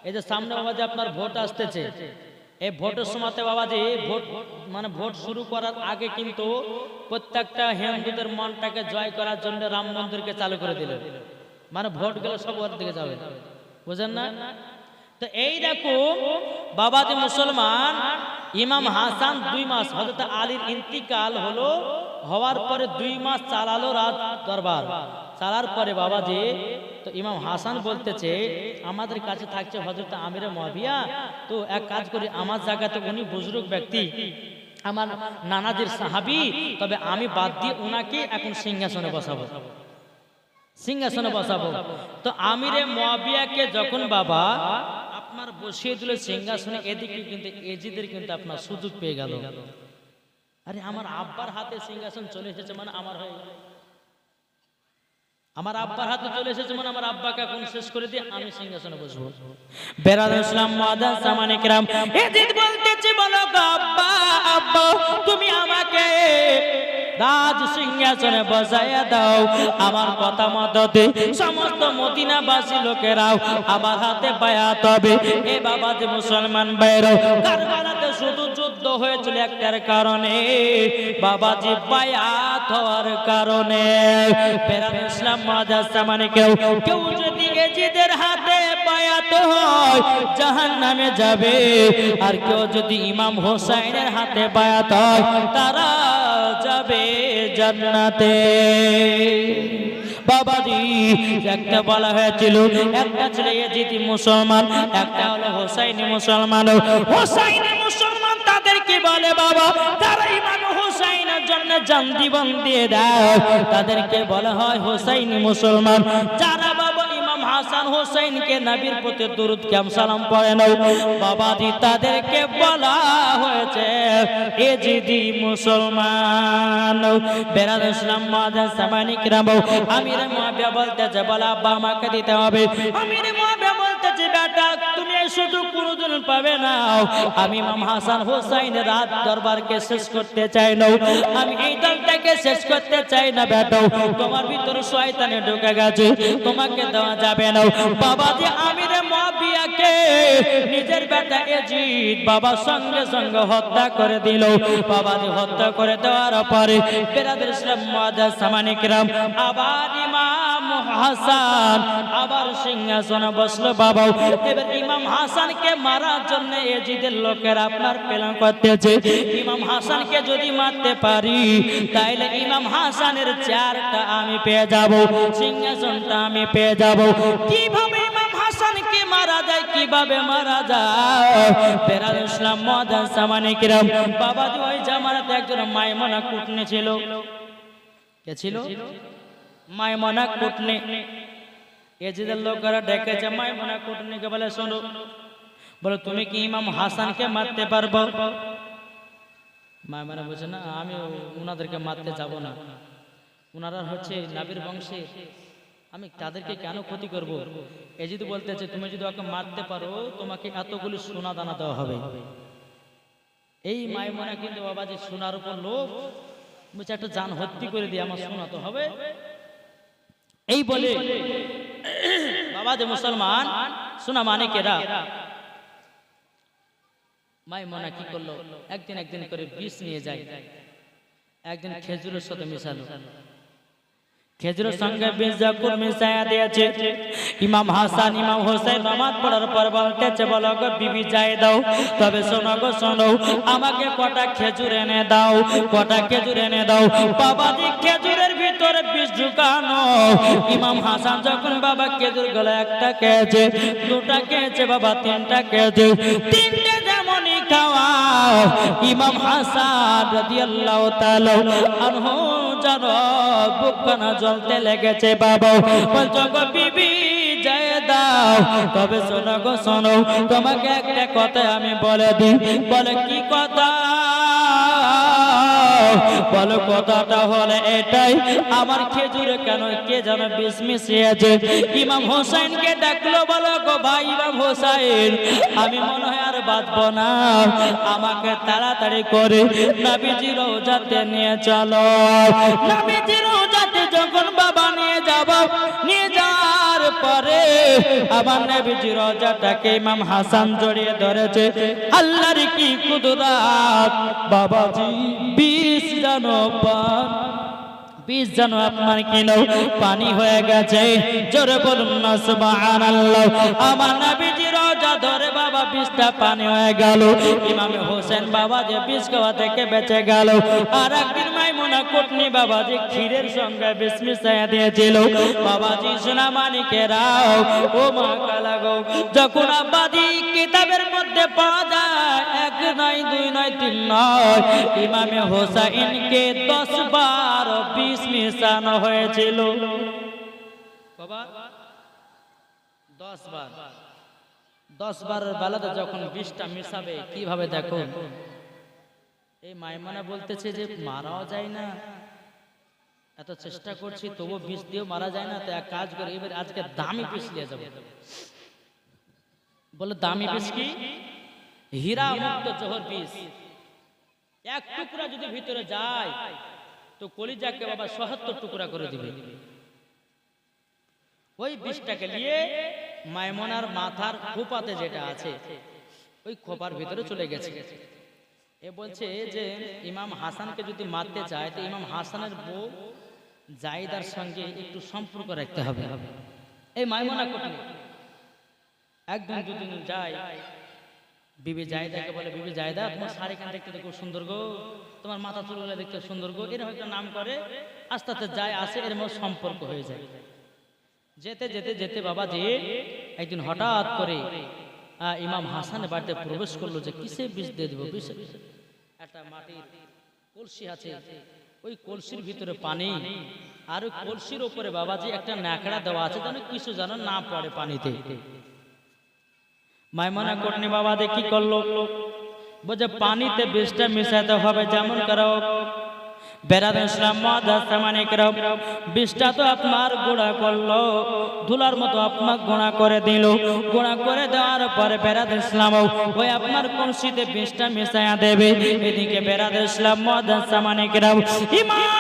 এই যে সামনে বাবা যে আপনার ভোট আসতেছে, এই ভোটের সময়তে বাবা যে ভোট শুরু করার আগে কিন্তু প্রত্যেকটা হিন্দুদের মনটাকে জয় করার জন্য রাম মন্দিরকে চালু করে দিল। ভোট গেলে সব ওর দিকে যাবে, বুঝেন না? তো এই রকম বাবা যে মুসলমান ইমাম হাসান 2 মাস, হযরত আলীর ইন্তিকাল হলো হওয়ার পরে 2 মাস চালালো রাত দরবার, চালার পরে বাবাজি তো ইমাম হাসান বলতেছে আমাদের কাছে থাকছে হযরত আমিরে মুয়াবিয়া, তো এক কাজ করি আমার জায়গাতে উনি বুজুর্গ ব্যক্তি, আমার নানাজির সাহাবী, তবে আমি বাদ দিয়ে উনাকে এখন সিংহাসনে বসাবো, সিংহাসনে বসাবো। তো আমিরে মুয়াবিয়াকে যখন বাবা আপনার বসিয়ে দিল সিংহাসনে, এদিকে কিন্তু এজিদের কিন্তু আপনার সুযোগ পেয়ে গেল। আরে আমার আব্বার হাতে সিংহাসন চলে এসেছে মানে আমার হয়ে গেল, আমার আব্বার হাতে চলে এসেছে মানে আমার আব্বাকে এখন শেষ করে দিয়ে আমি সিংহাসনে বসবো। বেরাদুল ইসলাম মুআদ্দাস জামানে কিরাম, এজিদ বলতেছে বলো গো আব্বা, আব্বা তুমি আমাকে রাজ সিংহাসনে বসাইয়া দাও, আমার কথা মততে সমস্ত মদিনাবাসী লোকেরাও আমার হাতে বায়াত হবে। এ বাবা যে মুসলমান ভাইরা, কারবালাতে শুধু যুদ্ধ হয়েছিল একটার কারণে, বাবাজি বায়াত হওয়ার কারণে। বেরাদুল ইসলাম মুআদ্দাস জামানে কেউ যদি এজিদের হাতে বায়াত হয় জাহান্নামে যাবে, আর কেউ যদি ইমাম হোসাইনের হাতে বায়াত হয় তারা যাবে জান্নাতে। বাবাজি একটা বলা হয়েছিল একটা ছিল এজিদি মুসলমান, একটা হলো হোসাইনি মুসলমান। হোসাইনি মুসলমান তাদেরকে বলে বাবা তারা ইমাম হোসাইনের জন্য জান জীবন দিয়ে দেয়, তাদেরকে বলা হয় হোসাইনি মুসলমান। যারা বাবা ইমাম হাসান হোসাইনকে নবীর প্রতি দরুদ কাম সালাম পড়ে না বাবাজি, তাদেরকে বলা হয়েছে এজিদি মুসলমান। বেরাদুল ইসলাম মুআদ্দাস জামানে কিরাম, আমিরে মুয়াবিয়া বলতেছে বলা আব্বা আমাকে দিতে হবে। আমিরে মুয়াবিয়া বলতেছে বেটা তুমি এই সুযোগ কোনোদিন পাবে না, আমি ইমাম হাসান হোসাইনের রাত দরবারকে শেষ করতে চাই না, আমি এই দলটাকে শেষ করতে চাই না বেটা, তোমার ভিতরে শয়তানে ঢুকে গেছে, তোমাকে দেওয়া যাবে না। বাবা যে আমিরে মুয়াবিয়াকে নিজের বেটা এজিদ বাবা সঙ্গে সঙ্গে হত্যা করে দিল। বাবা যে হত্যা করে দেওয়ার পরে বেরাদুল ইসলাম মুআদ্দাস জামানে কিরাম আবার ইমাম হাসান আবার সিংহাসনে বসলো। বাবা এবার ইমাম হাসানকে মারার জন্য এজিদের লোকেরা আপনার প্ল্যান করতেছে, ইমাম হাসানকে যদি মারতে পারি তাইলে ইমাম হাসানের চেয়ারটা আমি পেয়ে যাব, সিংহাসনটা আমি পেয়ে যাব। কিভাবে ইমাম হাসানকে মারা যায়, কিভাবে মারা যায়? বেরাদুল ইসলাম মুআদ্দাস জামানে কিরাম বাবাজি ওই জামানাতে একজন মাইমুনা কুটনি ছিল। কে ছিল? মাইমুনা কুটনি। এজিদের লোকেরা ডেকেছে মাইমুনা কুটনিকে, বলে শোনো, বলে তুমি কি ইমাম হাসানকে মারতে পারবো? মাইমুনা বলছে না আমি উনাদেরকে মারতে যাব না, উনারা হচ্ছে নবীর বংশে, আমি তাদেরকে কেন ক্ষতি করব? এজিদ বলতেছে তুমি যদি ওকে মারতে পারো তোমাকে এতগুলো সোনা দানা দেওয়া হবে। এই মাইমুনা কিন্তু বাবাজি সোনার উপর লোভ, বলছে একটা জান হত্যা করে দিয়ে আমার সোনা তো হবে। এই বলে বাবাজি মুসলমান সোনা মানে কেরা, মাইমুনা কি করলো একদিন করে বিষ নিয়ে যায়, একদিন খেজুরের সাথে মিশালো, খেজুরের সঙ্গে বিষ যখন মিশায়া দিয়েছে ইমাম হাসান ইমাম হোসেন নামাজ পড়ার পর বলতেছে বলো গো বিবি যাই দাও, তবে শোনো গো শোনো আমাকে কটা খেজুর এনে দাও, কটা খেজুর এনে দাও। বাবাজি খেজুরের ভিতরে বিষ ঢুকানো। ইমাম হাসান যখন বাবা খেজুর গুলো একটা খেয়েছে, দুটা খেয়েছে, বাবা তিনটা খেয়েছে, তিনটে যেমনই খাওয়া ইমাম হাসান রাদিয়াল্লাহু তাআলা আনহু জানো বুকখানা জ্বলতে লেগেছে। বাবা বলছো গো বিবি যায় দাও, তবে শোনো গো শোনো তোমাকে একটা কথা আমি বলে দিই। বলে কি কথা? বলো কথাটা হলে এটাই, আমার খেজুরে কেন কে যেন বিষ মিশিয়েছে। ইমাম হোসেনকে ডাকলো, বলো গো ভাই ইমাম হোসেন আমি মনে হয় আর বাঁচবো না, আমাকে তাড়াতাড়ি করে নবীজি রওজাতে নিয়ে চলো। নবীজি রওজাতে যখন বাবা নিয়ে যাব, নিয়ে যাওয়ার পরে আমার নবীজি রওজাটাকে ইমাম হাসান জড়িয়ে ধরেছে। আল্লাহর কি কুদরত, বাবাজি বিষ জানো বিষ জানো আপনার কিনো পানি হয়ে গেছে। জোরে বলুন না সুবহানাল্লাহ। আমার নবীজি রওজা ধরে বাবা বাবা বিষটা পানি হয়ে গেল। ইমাম হোসেন বাবা যে বিষ খাওয়া থেকে বেঁচে গেল। আর একদিন মাইমুনা কুটনি বাবা যে ক্ষীরের সঙ্গে বিষ মিশিয়ে দিয়েছিল। বাবাজি সোনা মানিকেরাও ও মা কালা গো, যখন আব্বাজি কিতাবের মধ্যে পাওয়া যায় 1 নয় 2 নয় 3 নয়, ইমামে হোসাইনকে 10 বার বিষ মিশানো হয়েছিল। বাবা 10 বার, 10 বারের বেলাতে যখন বিষটা মিশাবে কিভাবে দেখো। এই মাইমুনা বলতেছে যে মারাও যায় না, এত চেষ্টা করছি তবু বিষ দিয়েও মারা যায় না, তো এক কাজ করে এবার আজকে দামি বিষ নিয়ে যাবো। বলে দামি বিষ কি? হীরা মুক্ত জহর বিষ। এক টুকরা যদি ভিতরে যায় তো কলিজাকে বাবা ৭৭ টুকরা করে দিবে। ওই বিষটাকে নিয়ে মাইমুনার মাথার খোপাতে যেটা আছে ওই খোপার ভিতরে চলে গেছে। এ বলছে যে ইমাম হাসানকে যদি মারতে চায় তো ইমাম হাসানের বউ জাইদার সঙ্গে একটু সম্পর্ক রাখতে হবে। এই মাইমুনা কুটনি একদিন দুদিন যায়, বিবি জাইদাকে বলে, বিবি জাইদা তোমার শাড়ি কান দেখতে খুব সুন্দর গো, তোমার মাথা চুলগুলো দেখতে সুন্দর গো, এরকম একটা নাম করে আস্তে আস্তে যায় আসে, এর মধ্যে সম্পর্ক হয়ে যায়। যেতে যেতে যেতে বাবা যে একদিন হঠাৎ করে ইমাম হাসানের বাড়িতে প্রবেশ করলো যে কিসে বিষ দিয়ে দেবো। বিষ একটা মাটির কলসি আছে, ওই কলসির ভিতরে পানি, আর ওই কলসির উপরে বাবাজি একটা ন্যাকড়া দেওয়া আছে যেন কিছু যেন না পড়ে পানিতে। মাইমুনা কুটনি বাবাজি কি করলো, বলছে পানিতে বিষটা মিশাতে হবে যেমন করো। বেরাদুল ইসলাম মাদাসামানিকরাম বিষটা তো আপনার গুঁড়া করলো, ধুলার মতো আপনার গুঁড়া করে দিল। গুঁড়া করে দেওয়ার পরে বেরাদুল ইসলাম ওই আপনার কলসিতে বিষটা মিশায়া দেবে। এদিকে বেরাদুল ইসলাম মাদাসামানিকরাম ইমাম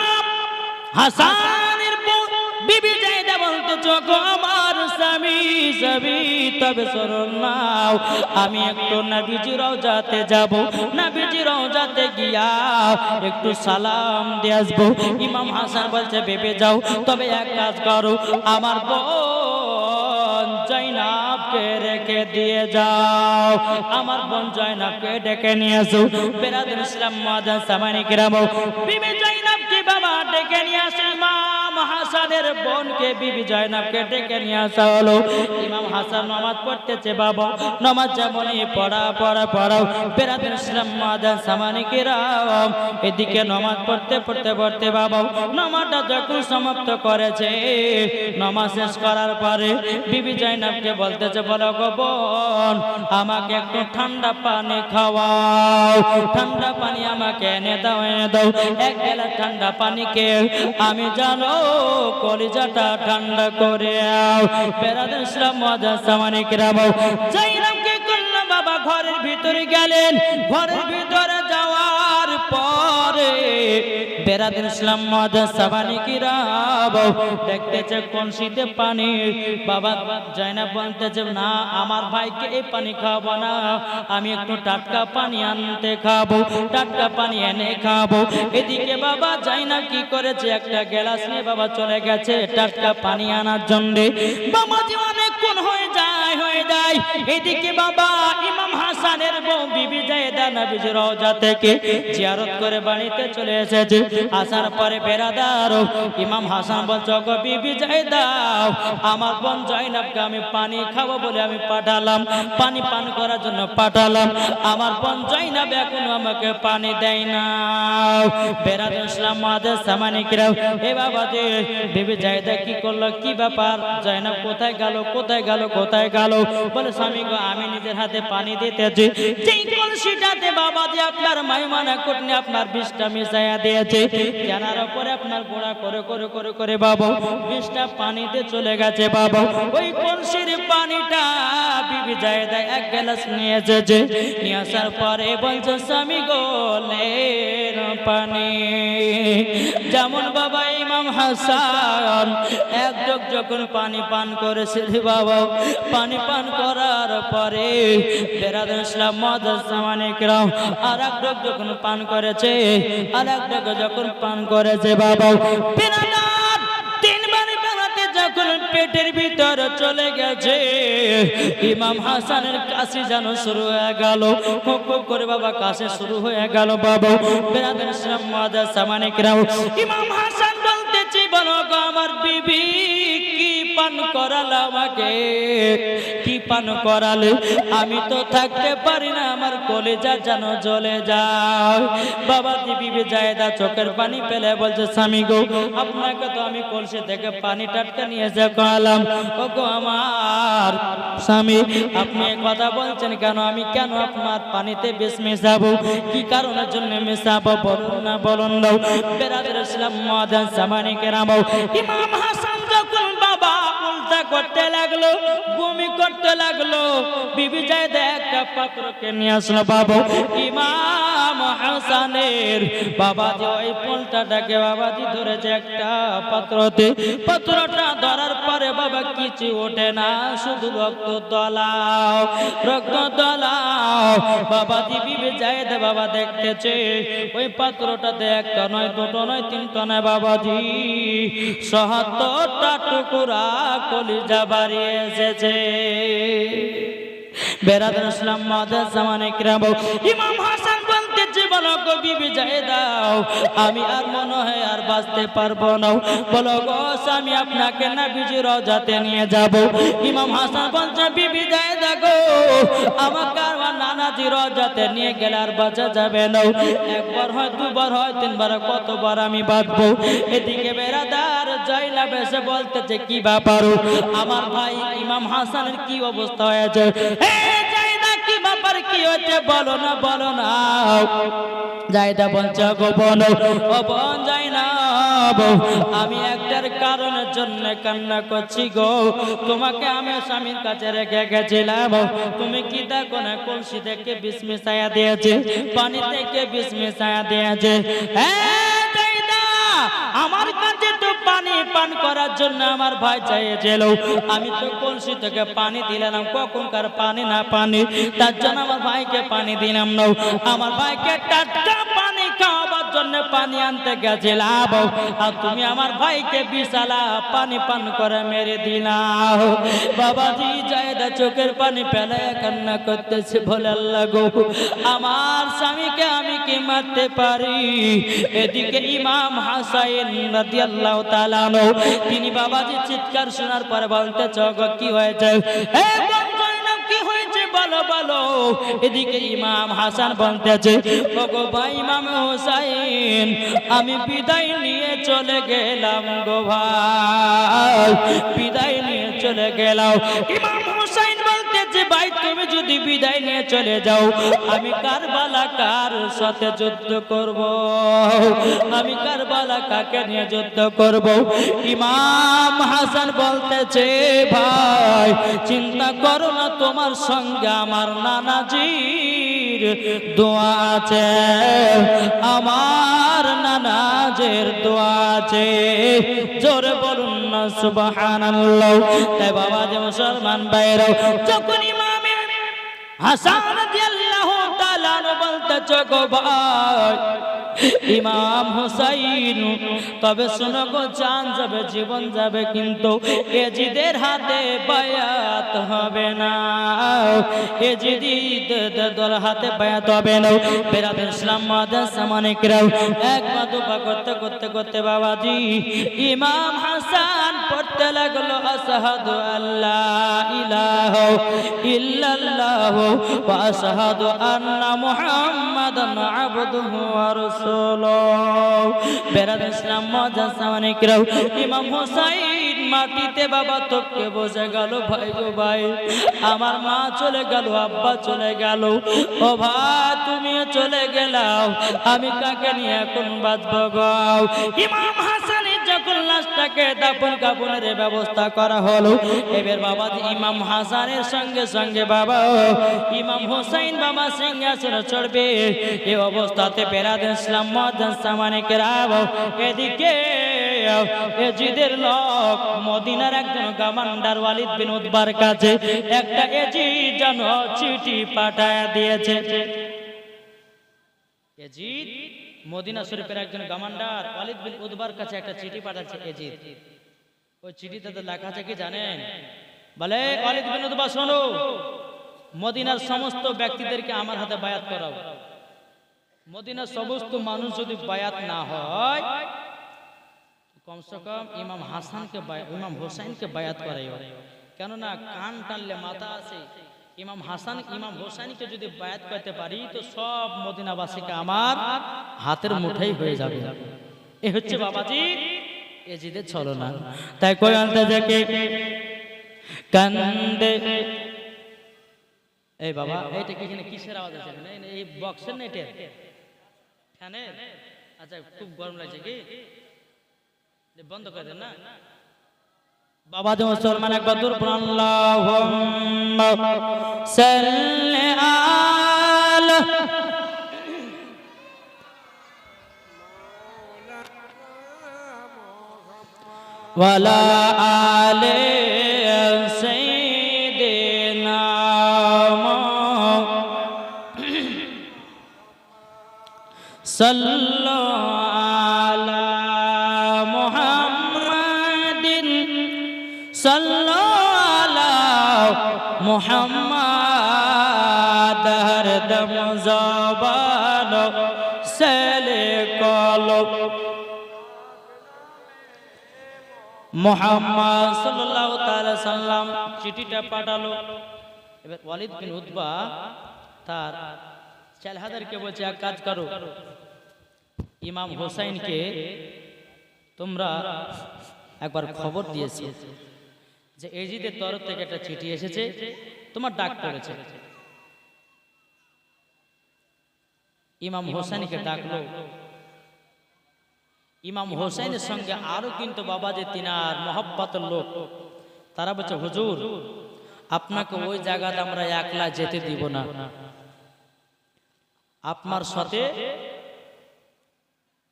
হাসানের বউ বিবি জাইদা বলতে চোখ আমার স্বামী স্বামী তবে শরণ নাও, আমি একটু নবীজি রওজাতে যাব, নবীজি রওজাতে গিয়া একটু সালাম দিয়ে আসবো। ইমাম হাসান বলছে বেবে যাও, তবে এক কাজ করো, আমার বোন জাইনাবকে রেখে দিয়ে যাও, আমার বোন জাইনাবকে ডেকে নিয়ে আসো। বেরাদুল ইসলাম মাদাসামানিকরাম বিবি জাইনাবকে বাবা ডেকে নিয়ে আসে। ইমাম হাসানের বোনকে বিবি জাইনাবকে ডেকে নিয়ে আসা হলো। ইমাম হাসান নামাজ পড়তেছে বাবা, নামাজ যেমনই পড়াও। বেরাদুল ইসলাম মাদাসামানিকরাম এদিকে নামাজ পড়তে বাবা নামাজটা যখন সমাপ্ত করেছে, নামাজ শেষ করার পরে বিবি জাইনাবকে বলতেছে, বলো গো বোন আমাকে একটু ঠান্ডা পানি খাওয়াও, ঠান্ডা পানি আমাকে এনে দাও। এক গ্লাস ঠান্ডা পানিকে আমি জানো কলিজাটা ঠান্ডা করে আও। বেরাদুল ইসলাম মাদাসামানিকরাম জাইনাবকে করলো বাবা ঘরের ভিতরে গেলেন। ঘরের ভিতরে যাওয়ার পরে বেরাদুল ইসলাম মাদাসামানিকরাম দেখতেছে কলসিতে পানি। বাবা জাইনাব বলতেছে না আমার ভাইকে এই পানি খাবো না, আমি একটু টাটকা পানি আনতে খাবো, টাটকা পানি এনে খাবো। এদিকে বাবা জাইনাব কি করেছে, একটা গ্লাস নিয়ে বাবা চলে গেছে টাটকা পানি আনার জন্য। বাবা যে অনেকক্ষণ হয়ে যায়। এদিকে বাবা ইমাম হাসানের বউ বিবি জাইদা নবীজির রওজা থেকে জিয়ারত করে বাড়িতে চলে এসেছে। আসার পরে বেরাদার ইমাম হাসান বলছে, গো বিবি জাইদা আমার বোন জাইনাবকে আমি পানি খাবো বলে আমি পাঠালাম, পানি পান করার জন্য পাঠালাম, আমার বোন জাইনাব এখনো আমাকে পানি দেয় না। বেরাদুল ইসলাম মাদাসামানিকরাম এ বাবা যে বিবি জাইদা কি করলো, কি ব্যাপার, জাইনাব কোথায় গেল? বলে স্বামী গো আমি নিজের হাতে পানি দিতেছি, যেই কলসিটাতে বাবা যে আপনার মাইমুনা কুটনি আপনার বিষটা মিশাইয়া দিয়েছে, জানার উপরে আপনার গোড়া করে বাবা বিষটা পানিতে চলে গেছে। বাবা ওই কলসির পানিটা বিবি জাইদা এক গ্লাস নিয়ে এসেছে। নিয়ে আসার পরে বলছে স্বামী গো লেন পানি। যেমন বাবা ইমাম হাসান এক জগ যখন পানি পান করেছে বাবা, পানি পান করার পরে বেরাদুল ইসলাম মাদাসামানিকরাম আর এক জগ যখন পান করেছে, আর এক জগ যখন পান করেছে বাবা বেরাদার 3 বার বেলাতে যখন পেট পেটের ভিতরে চলে গেছে। ইমাম হাসানের কাশি যেন শুরু হয়ে গেল, হুক হুক করে বাবা কাশি শুরু হয়ে গেল। বাবা বেরাদের ইসলাম মুআজ্জাজ সামানে কিরাম, ইমাম হাসান বলতেছি বলো গো আমার বিবি কি পান করালে আমাকে, কি পান করালে? আমি তো থাকতে পারি না, আমার কলিজা যেন জ্বলে যায়। বাবা বিবি জায়েদা চোখের পানি ফেলে বলছে স্বামী গো, আপনাকে তো আমি কলসি থেকে পানি টাটকা নিয়ে এসে খাওয়ালাম। ও গো আমার স্বামী, আপনি এই কথা বলছেন কেন? আমি কেন আপনার পানিতে বিষ মেশাবো? কি কারণের জন্য মেশাবো বলুন না, বলুন দাও। বেরাদের ইসলাম মুআজ্জাজ সামানে কেরাম, ইমাম হাসান যখন বাবা উল্টা করতে লাগলো, বমি করতে লাগলো, বিবি জায়েদা একটা পাত্রকে নিয়ে আসলো। বাবা ইমাম হাসানের বাবাজি ওই পোলটাটাকে বাবাজি ধরেছে একটা পাত্রতে। পাত্রটা ধরার পরে বাবা কিছু ওঠে না, শুধু রক্ত দলাও, রক্ত দলাও। বাবাজি বিবি জায়েদা বাবা দেখতেছে ওই পাত্রটাতে একটা নয়, দুটো নয়, তিনটা নয়, বাবাজি ৭৭টা টুকরা কলিজা বাড়িয়ে এসেছে। বেরাদের ইসলাম মুআজ্জাজ সামানে কিরাম, ইমাম হাসান বলতেছে বলো গো বিবি জায়েদা, আমি আর মনে হয় আর বাঁচতে পারবো না। বলো গো স্বামী, আপনাকে নবীজির রওজাতে নিয়ে যাব। ইমাম হাসান বলছে বিবি জায়েদা গো, আমাকে আমার নানাজির রওজাতে নিয়ে গেলে আর বাঁচা যাবে না। একবার হয়, দুবার হয়, তিনবার, কতবার আমি বাঁচবো? এদিকে বেরাদার জয়নাব এসে বলতেছে কি ব্যাপার, আমার ভাই ইমাম হাসানের কি অবস্থা হয়েছে? কি ব্যাপার, কি হচ্ছে বলো না, বলো না। জায়েদা বলছে গো বলো, ও বোন জাইনাব, আমি একটার কারণের জন্য কান্না করছি গো। তোমাকে আমি স্বামীর কাছে রেখে গেছিলাম, তুমি কি দেখো না কলসি থেকে বিষ মিশাইয়া দিয়েছে, পানি থেকে বিষ মিশাইয়া দিয়েছে। হ্যাঁ জায়েদা, আমার কাছে তো পানি পান করার জন্য আমার ভাই চাইছিল, আমি তো কলসি থেকে পানি দিলাম, কখনকার পানি না পানি, তার জন্য আমার ভাইকে পানি দিলাম না। আমার ভাইকে টাটকা পানি খাওয়াবার জন্য পানি আনতে গেছিলাম, আর তুমি আমার ভাইকে বিশালা পানি পান করে মেরে দিলাম। বাবাজি জায়েদা চোখের পানি ফেলে কান্না করতেছে, বলে আল্লাহ গো, আমার স্বামীকে আমি কি মারতে পারি? এদিকে ইমাম হাসান রাদিয়াল্লাহু তাআলা তিনি বাবাজি চিৎকার শোনার পরে বলতেছে গো কি হয়েছে? কি হয়েছে বলো বলো। এদিকে ইমাম হাসান বলতেছে গো ভাই ইমাম হোসাইন, আমি বিদায় নিয়ে চলে গেলাম গো ভাই, বিদায় নিয়ে চলে গেলাম। ইমাম হোসাইন বলতেছে ভাই তুমি যদি বিদায় নিয়ে চলে যাও, আমি কারবালা কার সাথে যুদ্ধ করব? আমি কারবালা কাকে নিয়ে যুদ্ধ করব? ইমাম হাসান বলতেছে ভাই চিন্তা করো না, তোমার সঙ্গে আমার নানাজির দোয়া আছে, আমার নানাজির দোয়া আছে। জোরে বলুন না সুবহানাল্লাহ। তাই বাবা যে মুসলমান ভাইরা, যখন ইমাম হাসান রাদিয়াল্লাহু তাআলা বলতেছে গো ভাই ইমাম হুসাইন, তবে শোনো গো জান যাবে, জীবন যাবে, কিন্তু এজিদের হাতে বায়াত হবে না, এজিদের হাতে বায়াত হবে না। বেরাদের ইসলাম মুআজ্জাজ সামানে কিরাম, এক পা দুপা করতে করতে করতে বাবাজি ইমাম হাসান পড়তে লাগলো আশহাদু আল্লা ইলাহা ইল্লাল্লাহু ওয়া আশহাদু আন্না মুহাম্মাদান আবদুহু ওয়া রাসূলুহু। বেরাদের ইসলাম মুআজ্জাজ সামানে কিরাম, ইমাম হুসাইন মাটিতে বাবা তপকে বসে গেল। ভাই গো ভাই, আমার মা চলে গেল, আব্বা চলে গেল, ও ভাই তুমিও চলে গেলাও, আমি কাকে নিয়ে এখন বাঁচবো গো? ইমাম হাসানের যখন লাশটাকে দাফন কাফনের ব্যবস্থা করা হলো, এবার বাবা ইমাম হাসানের সঙ্গে সঙ্গে বাবা ইমাম হুসাইন বাবা সিংহাসনে চড়বে। এই অবস্থাতে বেরাদের ইসলাম মুআজ্জাজ সামানে কিরাম, এদিকে এজিদের লোক মদিনার একজন কমান্ডার ওয়ালিদ বিন উতবার কাছে একটা এজিদ যেন চিঠি পাঠায় দিয়েছে। এজিদ মদিনা শরীফের একজন কমান্ডার ওয়ালিদ বিন উতবার কাছে একটা চিঠি পাঠাচ্ছে। এজিদ ওই চিঠিতে তো লেখা আছে কি জানেন? বলে ওয়ালিদ বিন উতবা শোনো, মদিনার সমস্ত ব্যক্তিদেরকে আমার হাতে বায়াত করাও। মদিনার সমস্ত মানুষ যদি বায়াত না হয়, কমসে কম ইমাম হাসানকে ইমাম হোসেনকে বায়াত করাইও। কেননা কান টানলে মাথা আছে। ইমাম হাসান ইমাম হোসেনকে যদি বায়াত করতে পারি তো সব মদিনাবাসীকে আমার হাতের মুঠোই হয়ে যাবে। এ হচ্ছে বাবাজি এজিদের ছলনা। তাই কই আনতে যাকে কান্দে। এই বাবা এইটা কি এখানে কিসের আওয়াজ আছে? এই বক্সের না এটা ফ্যানের? আচ্ছা খুব গরম লাগছে কি? বন্ধ করে দেন না বাবা। যে মুসলমান একবার দূর আল্লাহুম্মা সাল্লি আলা ওয়ালা আলে সাইয়্যিদিনা সাল্লাল্লাহু আলা মুহাম্মাদিন সাল্লাল্লাহু আলা মুহাম্মাদ হরদম জবান সেলে কলব মুহাম্মদ সাল্লাল্লাহু তাআলা সাল্লাম চিঠিটা পাঠালো। এবার ওয়ালিদ বিন উতবা তার ছেলেদেরকে বলছে এক কাজ করো, ইমাম হোসেনকে তোমরা একবার খবর দিয়েছে যে এজিদের তরফ থেকে একটা চিঠি এসেছে, তোমার ডাক পড়েছে। ইমাম হোসেনকে ডাকলো। ইমাম হোসেনের সঙ্গে আরো কিন্তু বাবা যে তিনার মহব্বতের লোক, তারা বলছে হুজুর আপনাকে ওই জায়গাতে আমরা একলা যেতে দিব না, আপনার সাথে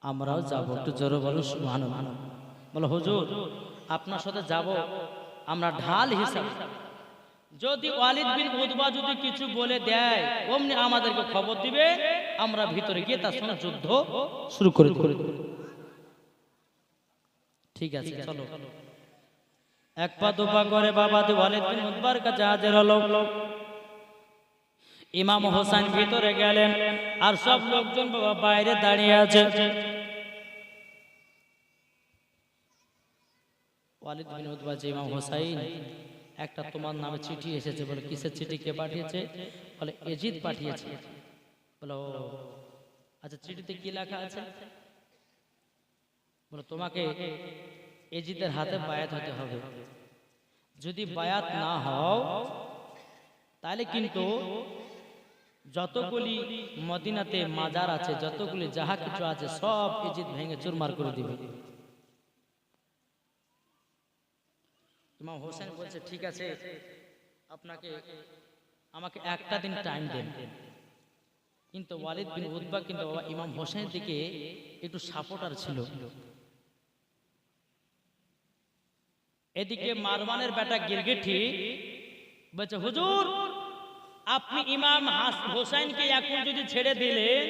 আমরাও যাব। একটু জোরে বলো সুবহানাল্লাহ। বলো হুজুর আপনার সাথে যাব আমরা ঢাল হিসাবে। যদি ওয়ালিদ বিন উতবা যদি কিছু বলে দেয় অমনি আমাদেরকে খবর দিবে, আমরা ভিতরে গিয়ে তার সঙ্গে যুদ্ধ শুরু করে দেব। ঠিক আছে চলো। এক পা দুপা করে বাবা ওয়ালিদ বিন উতবার কাছে হাজির হলো। ইমাম হোসেন ভিতরে গেলেন আর সব লোকজন বাবা বাইরে দাঁড়িয়ে আছে। ওয়ালিদ বিন উতবা যে ইমাম হোসেন একটা তোমার নামে চিঠি এসেছে। বলে কিসের চিঠি, কে পাঠিয়েছে? বলে এজিদ পাঠিয়েছে। বলো আচ্ছা চিঠিতে কি লেখা আছে? বলে তোমাকে এজিদের হাতে বায়াত হতে হবে। যদি বায়াত না হও তাহলে কিন্তু যতগুলি মদিনাতে মাজার আছে, যতগুলি যাহা কিছু আছে সব এজিদ ভেঙে চুরমার করে দিবে। ইমাম হোসেন বলছে ঠিক আছে আমাকে একটা দিন টাইম দেন। কিন্তু ওয়ালিদ বিন উতবা কিন্তু ইমাম হোসেনের দিকে একটু সাপোর্টার ছিল। এদিকে মারওয়ানের বেটা গিরগিটি বলছে হুজুর আপনি ইমাম হোসেনকে এখন যদি ছেড়ে দিলেন,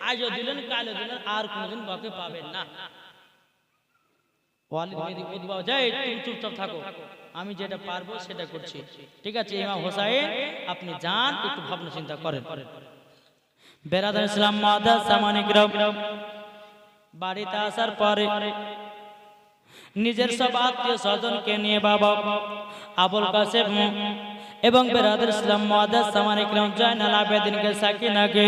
আজও দিলেন কালও দিলেন, আর কোনদিন বাকে পাবেন না। ওয়ালিদ বিন উতবা যাই তুমি চুপচাপ থাকো, আমি যেটা পারবো সেটা করছি। ঠিক আছে ইমাম হোসেন আপনি যান, একটু ভাবনা চিন্তা করেন। বেরাদার ইসলাম মাদার সামানিক বাড়িতে আসার পরে নিজের সব আত্মীয় স্বজনকে নিয়ে বাবা আবুল কাসেম এবং বেরাদার ইসলাম মুআদ্দাস সামানিক জয়নাল আবেদিনকে সাকিনাকে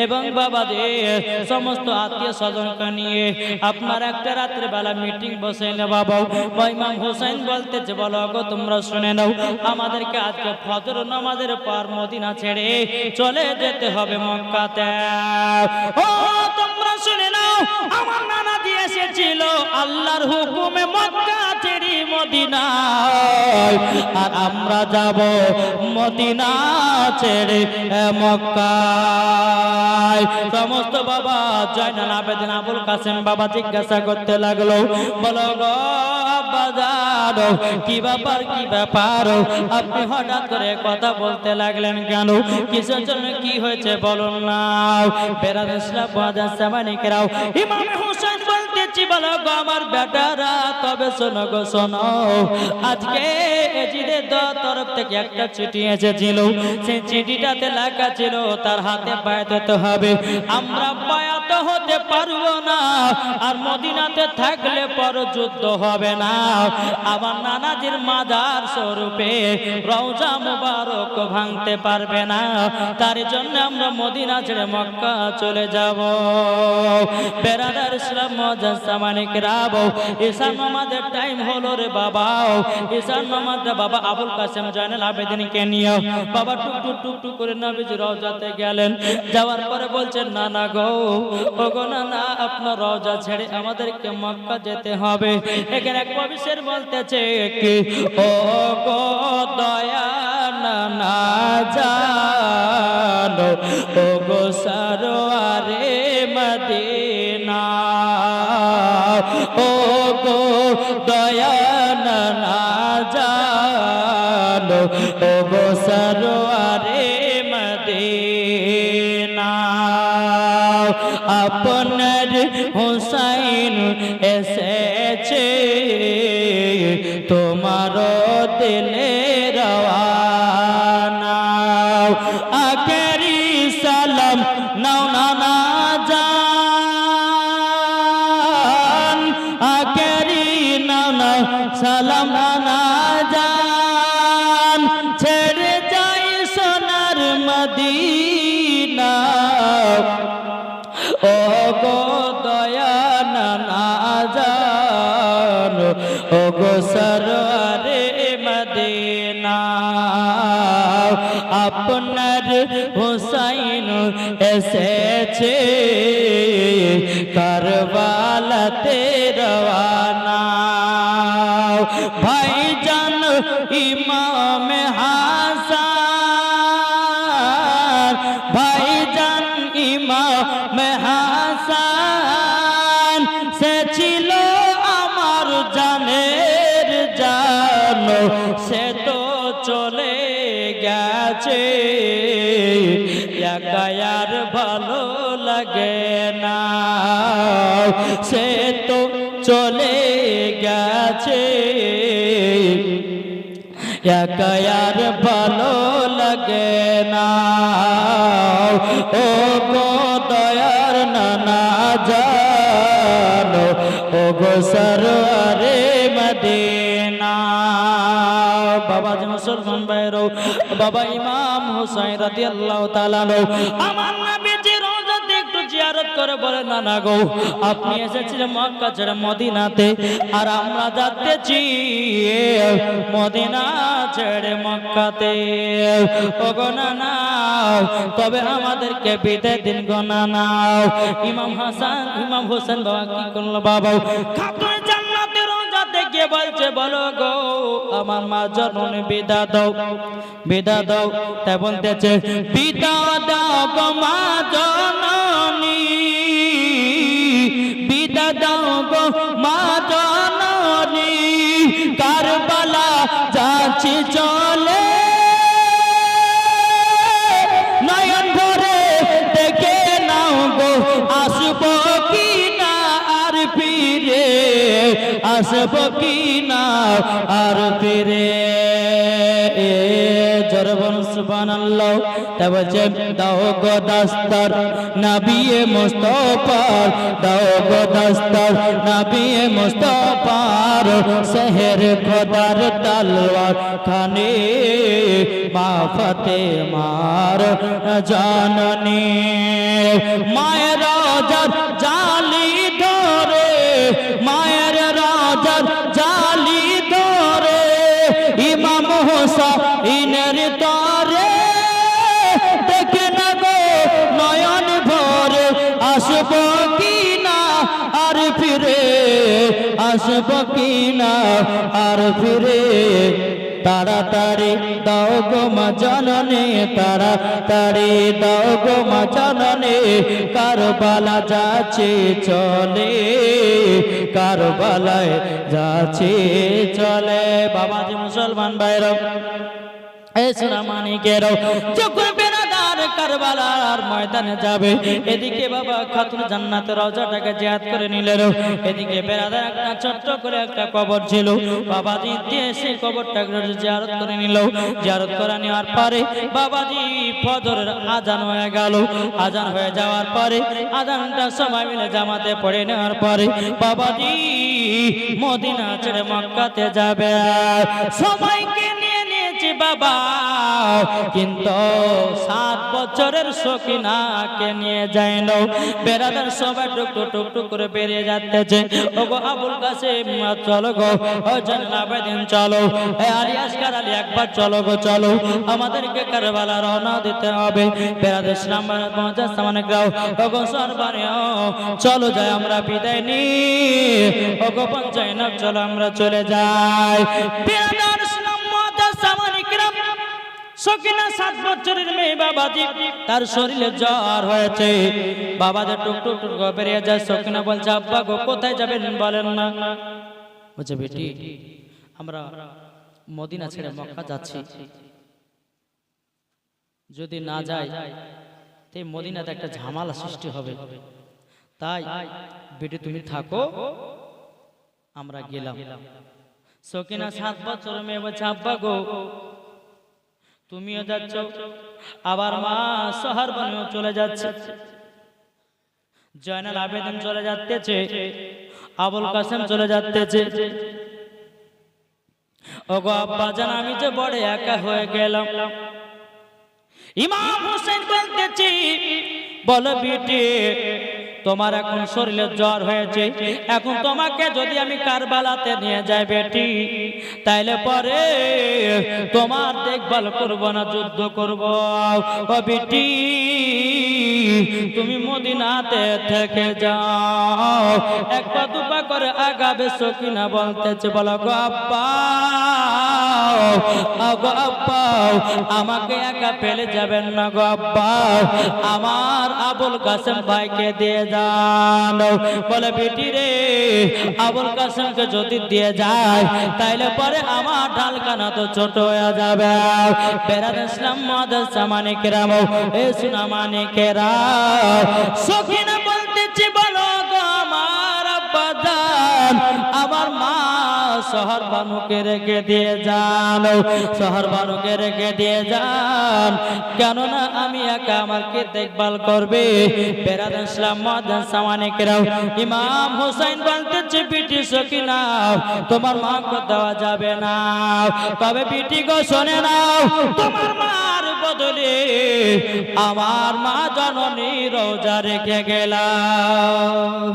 এবং বাবাদের সমস্ত আত্মীয় স্বজনকে নিয়ে আপনার একটা রাত্রে বেলা মিটিং বসাইলে বাবা ইমাম হোসেন বলতেছে বলো গো তোমরা শুনে নাও, আমাদেরকে আজকে ফজর নামাজের পর মদিনা ছেড়ে চলে যেতে হবে মক্কাতে। ও তোমরা শুনে নাও, আমার নানা দিয়ে এসেছিল আল্লাহর হুকুমে মক্কা ছেড়ে মদিনায়, আর আমরা যাব মদিনা ছেড়ে মক্কায়। সমস্ত বাবা জয়নাল আবেদিন আবুল কাসেম বাবা জিজ্ঞাসা করতে লাগলো বলো গো বাজার কি ব্যাপার কি ব্যাপার, আপনি হঠাৎ করে কথা বলতে লাগলেন কেন? কিসের জন্য কি হয়েছে বলুন না। বেরাদ ইসলাম বাজার সামানিকেরাও ইমাম হোসেন বলতেছি বলো গো আমার বেটারা, তবে শোনো গো শোনো, আজকে এজিদের তরফ থেকে একটা চিঠি এসেছিল, সেই চিঠিটাতে লেখা ছিল তার হাতে বায়াত হতে হবে। আমরা বায়াত হতে পারবো না, আর মদিনাতে থাকলে পর যুদ্ধ হবে না। আমার নানাজির মাজার স্বরূপে রওজা মুবারক ভাঙতে পারবে না, তার জন্য আমরা মদিনা ছেড়ে মক্কা চলে যাব। বেরাদার ইসলাম মুজাসসামানিক রাব, ঈশান নামাজের টাইম হলো রে বাবা। ঈশান নামাজটা বাবা আবুল কাসেম জয়নুল আবেদিনকে নিয়ে বাবা টুক টুক টুক টুক করে নবীজি রওজাতে গেলেন। যাওয়ার পরে বলছেন না না গো, ও গো না না, আপনার রওজা ছেড়ে আমাদেরকে মক্কা যেতে হবে। এখানে এক কবিশের বলতেছে কি, ও গো দয়া না না জানো, ও গো সরওয়ারে মদিনা, ও গো দয়া না না জানো, ও গো সরওয়ারে মদিনা। আপনার হুসাইন এসেছে তোমার দিলে রওয়ানা, আখেরি সালাম নাও না না জান, আখেরি নাও না সালাম না না জান, ছেড়ে যাই সোনার মদিনা, ও গো দয়া না না জান, ও গো সরওয়ারে মদিনা। আপনার হুসাইন এসেছে কারবালাতে রওয়ানা, ভাইজান ইমাম হাসান, ভাইজান ইমাম হাসান, সে ছিল আমার জানের জান, সে তো চলে গেছে, একা আর ভালো লাগে না, সে তো চলে গেছে, একা আর ভালো লাগে না, ও গো দয়ার নানা জানো, ও গো সরওয়ারে মদিনা। বাবা যে মুসলমান ভাইরো, বাবা ইমাম হুসাইন রাদিয়াল্লাহু তাআলা আমার নবীজি রওজাতে একটু জিয়ারত করে বলে না না গো, আপনি এসেছিলেন মক্কা ছেড়ে মদিনাতে, আর আমরা যাচ্ছি মদিনা ছেড়ে মক্কাতে, ও গো না না, তবে আমাদেরকে বিদায় দিন গো না না। ইমাম হাসান ইমাম হোসেন বাবা কি করলো বাবা, খাতুন জান্নাতের রওজাতে গিয়ে বলছে বলো গো আমার মা জননী বিদা দাও, বিদা দাও, তাই বলতেছে বিদা দাও গো মা জননী, বিদা দাও গো মা জননী, কারবালা যাচ্ছি চলে, নয়ন ভরে দেখে নাও গো আসবো কি না আর ফিরে, আসবো কি না আর ফিরে। জরবন সুবহানাল্লাহ। তাই বলছে দাও গো দাস্তার নবিয়ে মুস্তাফার, দাও গো দাস্তার নবিয়ে মুস্তাফার, শহর খোদার তলওয়ার খানে মা ফাতেমার জাননী, মায়ের রওজার জালি ধরে, মায়ের রওজার জালি ধরে, ইমাম হুসাইনের তরে, দেখে না গো নয়ন ভরে, আসবো কি না আর ফিরে, আসবো কি না আর ফিরে। তাড়াতাড়ি দাও গো মা জননী, তাড়াতাড়ি দাও গো মা জননী, কারবালা যাচ্ছে চলে, কারবালায় যাচ্ছে চলে। বাবাজি মুসলমান ভাইরা, এই সোনা মানিকের যখন বেরাদার কারবালার ময়দানে যাবে। এদিকে বাবা খাতুন জান্নাতের রওজাটাকে জিয়ারত করে নিলেন। এদিকে বেরাদার একটা ছোট্ট করে একটা কবর ছিল, বাবাজি দিয়ে সেই কবরটাকে জিয়ারত করে নিল। জিয়ারত করে নেওয়ার পরে বাবাজি ফজরের আজান হয়ে গেল। আজান হয়ে যাওয়ার পরে আজানটা সবাই মিলে জামাতে পড়ে নেওয়ার পরে বাবাজি মদিনা ছেড়ে মক্কাতে যাবে। সবাইকে নিয়ে নিয়েছে বাবা, কিন্তু 7 বছরের সকিনাকে নিয়ে যায় না। বেরাদার সবাই টুকটুক টুকটুক করে বেরিয়ে যাচ্ছে। ওগো আবুল কাসেম চলো গো, ও জানাল আবেদিন চলো, এ আলী আসগার আলী একবার চলো গো চলো, আমাদেরকে কারবালা রওনা দিতে হবে। বেরাদার ইসলাম পৌঁছার সামনে গাও, ওগো সরবারে চলো যাই আমরা বিদায় নি, ওগো পঞ্চায়েত চলো আমরা চলে যাই। বেরাদার ইসলাম পৌঁছার সামনে গ্রাম সকিনা 7 বছরের মেয়ে বাবাজি, তার শরীরে জ্বর হয়েছে। বাবাজি টুকটুক টুক বেরিয়ে যায়। সকিনা বলছে আব্বা গো কোথায় যাবেন বলেন না। বলছে বেটি আমরা মদিনা ছেড়ে মক্কা যাচ্ছি, যদি না যাই তে মদিনাতে একটা ঝামেলা সৃষ্টি হবে, তাই বেটি তুমি থাকো আমরা গেলাম। সকিনা 7 বছরের মেয়ে বলছে আব্বা গো তুমিও যাচ্ছ, আবার মা শহর বানিয়ে চলে যাচ্ছে, জয়নাল আবেদিন চলে যাচ্ছে, আবুল কাসেম চলে যাচ্ছে। ওগো আব্বা জান আমি যে বড় একা হয়ে গেলাম। ইমাম হোসেন বলতেছি বলো বেটি তোমার এখন শরীরে জ্বর হয়েছে, এখন তোমাকে যদি আমি কারবালাতে নিয়ে যাই বেটি, তাইলে পরে তোমার দেখভাল করব না যুদ্ধ করব। ও বেটি তুমি মদিনাতে থেকে যাও, এক পা দুপা করে আগাবে। সকিনা বলতেছে বলো গো আব্বা, গো আব্বা আমাকে একা ফেলে যাবেন না গো আব্বা, আমার আবুল কাসেম ভাইকে দিয়ে যান। বলে বেটি রে আবুল কাসেমকে যদি দিয়ে যায় তাইলে পরে আমার ঢালখানা তো ছোট হয়ে যাবে। বেরাদার ইসলাম মাদ্রাসা মানিকেরা এ সোনা মানিকেরা, সকিনা বলতেছি বলো গো আমার আব্বা জান আমার মা শহর বানুকে রেখে দিয়ে যান, শহর বানুকে রেখে দিয়ে যান, কেননা আমি একা আমাকে দেখভাল করবে। বেরাদার ইসলাম মাদ্রাসা মানিকেরা ইমাম হোসেন বলতেছে বিটি সকিনা তোমার মাকে দেওয়া যাবে না, তবে বিটি গো শোনে নাও তোমার মার বদলে আমার মা জননী রোজা রেখে গেলাম,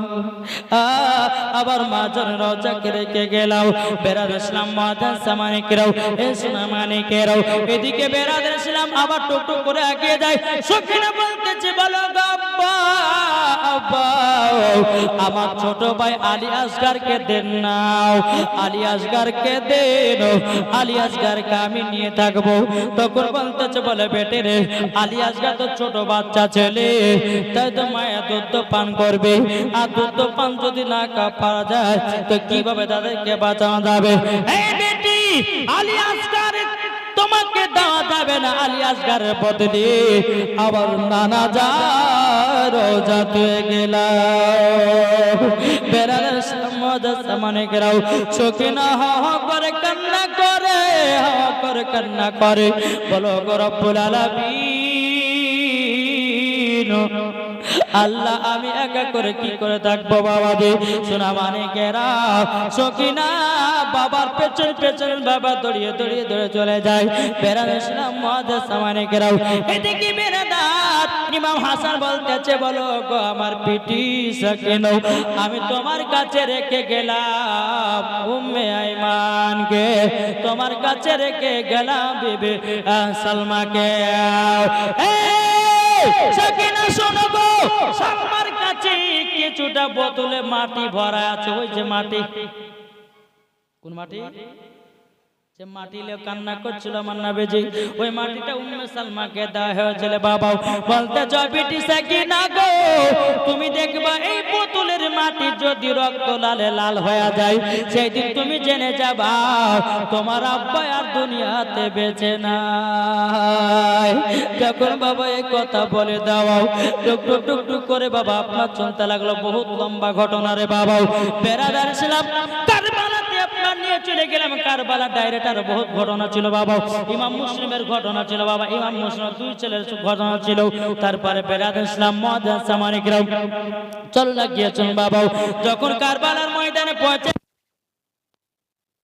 আবার মা জন রোজাকে রেখে গেলাম। বেরাদার ইসলাম মাদ্রাসা মানিকেরাও এ সোনা মানিকেরাও, এদিকে বেরাদার ইসলাম আবার টুকটুক করে এগিয়ে যায়। সকিনা বলতেছে বলো গো আব্বা, আব্বা আমার ছোট ভাই আলী আসগারকে দেন নাও, আলী আসগারকে দেন, আলী আসগারকে আমি নিয়ে থাকবো। তখন বলতেছে বলে বেটে রে আলী আসগার তো ছোট বাচ্চা ছেলে, তাই তো মায়ের দুধ পান করবে, আর দুধ পান যদি না পারা যায় তো কিভাবে তাদেরকে বাঁচানো যাবে। এই বেটি আলী আসগার তোমাকে দেওয়া যাবে না, আলী আসগারের বদলে আবার নানা যা রোজা হয়ে গেল। বেরাদার মাদ্রাসা মানিকেরাও সকিনা হা করে কান্না করে, হা করে কান্না করে, বলো গো রব্বুল আলামিন আল্লাহ আমি একা করে কি করে থাকবো বাবা দে। সোনা মানিকেরা সকিনা বাবার পেছন পেছন বাবা দড়িয়ে দড়িয়ে দৌড়ে চলে যায়। বেরাদার ইসলাম মাদ্রাসা মানিকেরাও এদিকে বেরাদার ইমাম হাসান বলতেছে বলো গো আমার পিটি সকিনা আমি তোমার কাছে রেখে গেলাম উম্মে আইমানকে, তোমার কাছে রেখে গেলাম বিবি সালমাকে। সকিনা শোনো গো সালমার কাছে কিছুটা বোতলে মাটি ভরা আছে, ওই যে মাটি, কোন মাটি, যে মাটি লে কান্না করছিল আমার নবীজি, ওই মাটিটা উম্মে সালমাকে দেওয়া হয়েছিল। বাবা বলতে জয় বেটি সকিনা গো তুমি দেখবা এই বোতলের মাটি যদি রক্ত লালে লাল হয়ে যায়, সেই দিন তুমি জেনে যাবা তোমার আব্বা আর দুনিয়াতে বেঁচে নাই। যখন বাবা এই কথা বলে দাও, টুক টুক টুক টুক করে বাবা আপনার চলতে লাগলো। বহুত লম্বা ঘটনা রে বাবা। বেরাদার ছিলাম কারবালাতে আপনার নিয়ে চলে গেলাম। কারবালা ডাইরেক্টর বহুত ঘটনা ছিল বাবা। ইমাম মুসলিমের ঘটনা ছিল বাবা। ইমাম মুসলিম দুই ছেলের ঘটনা ছিল। তারপরে বেরাদার ইসলাম মুআজ্জাজ সামানিকরাম চল লাগিয়েছেন বাবা। যখন কারবালার ময়দানে পৌঁছে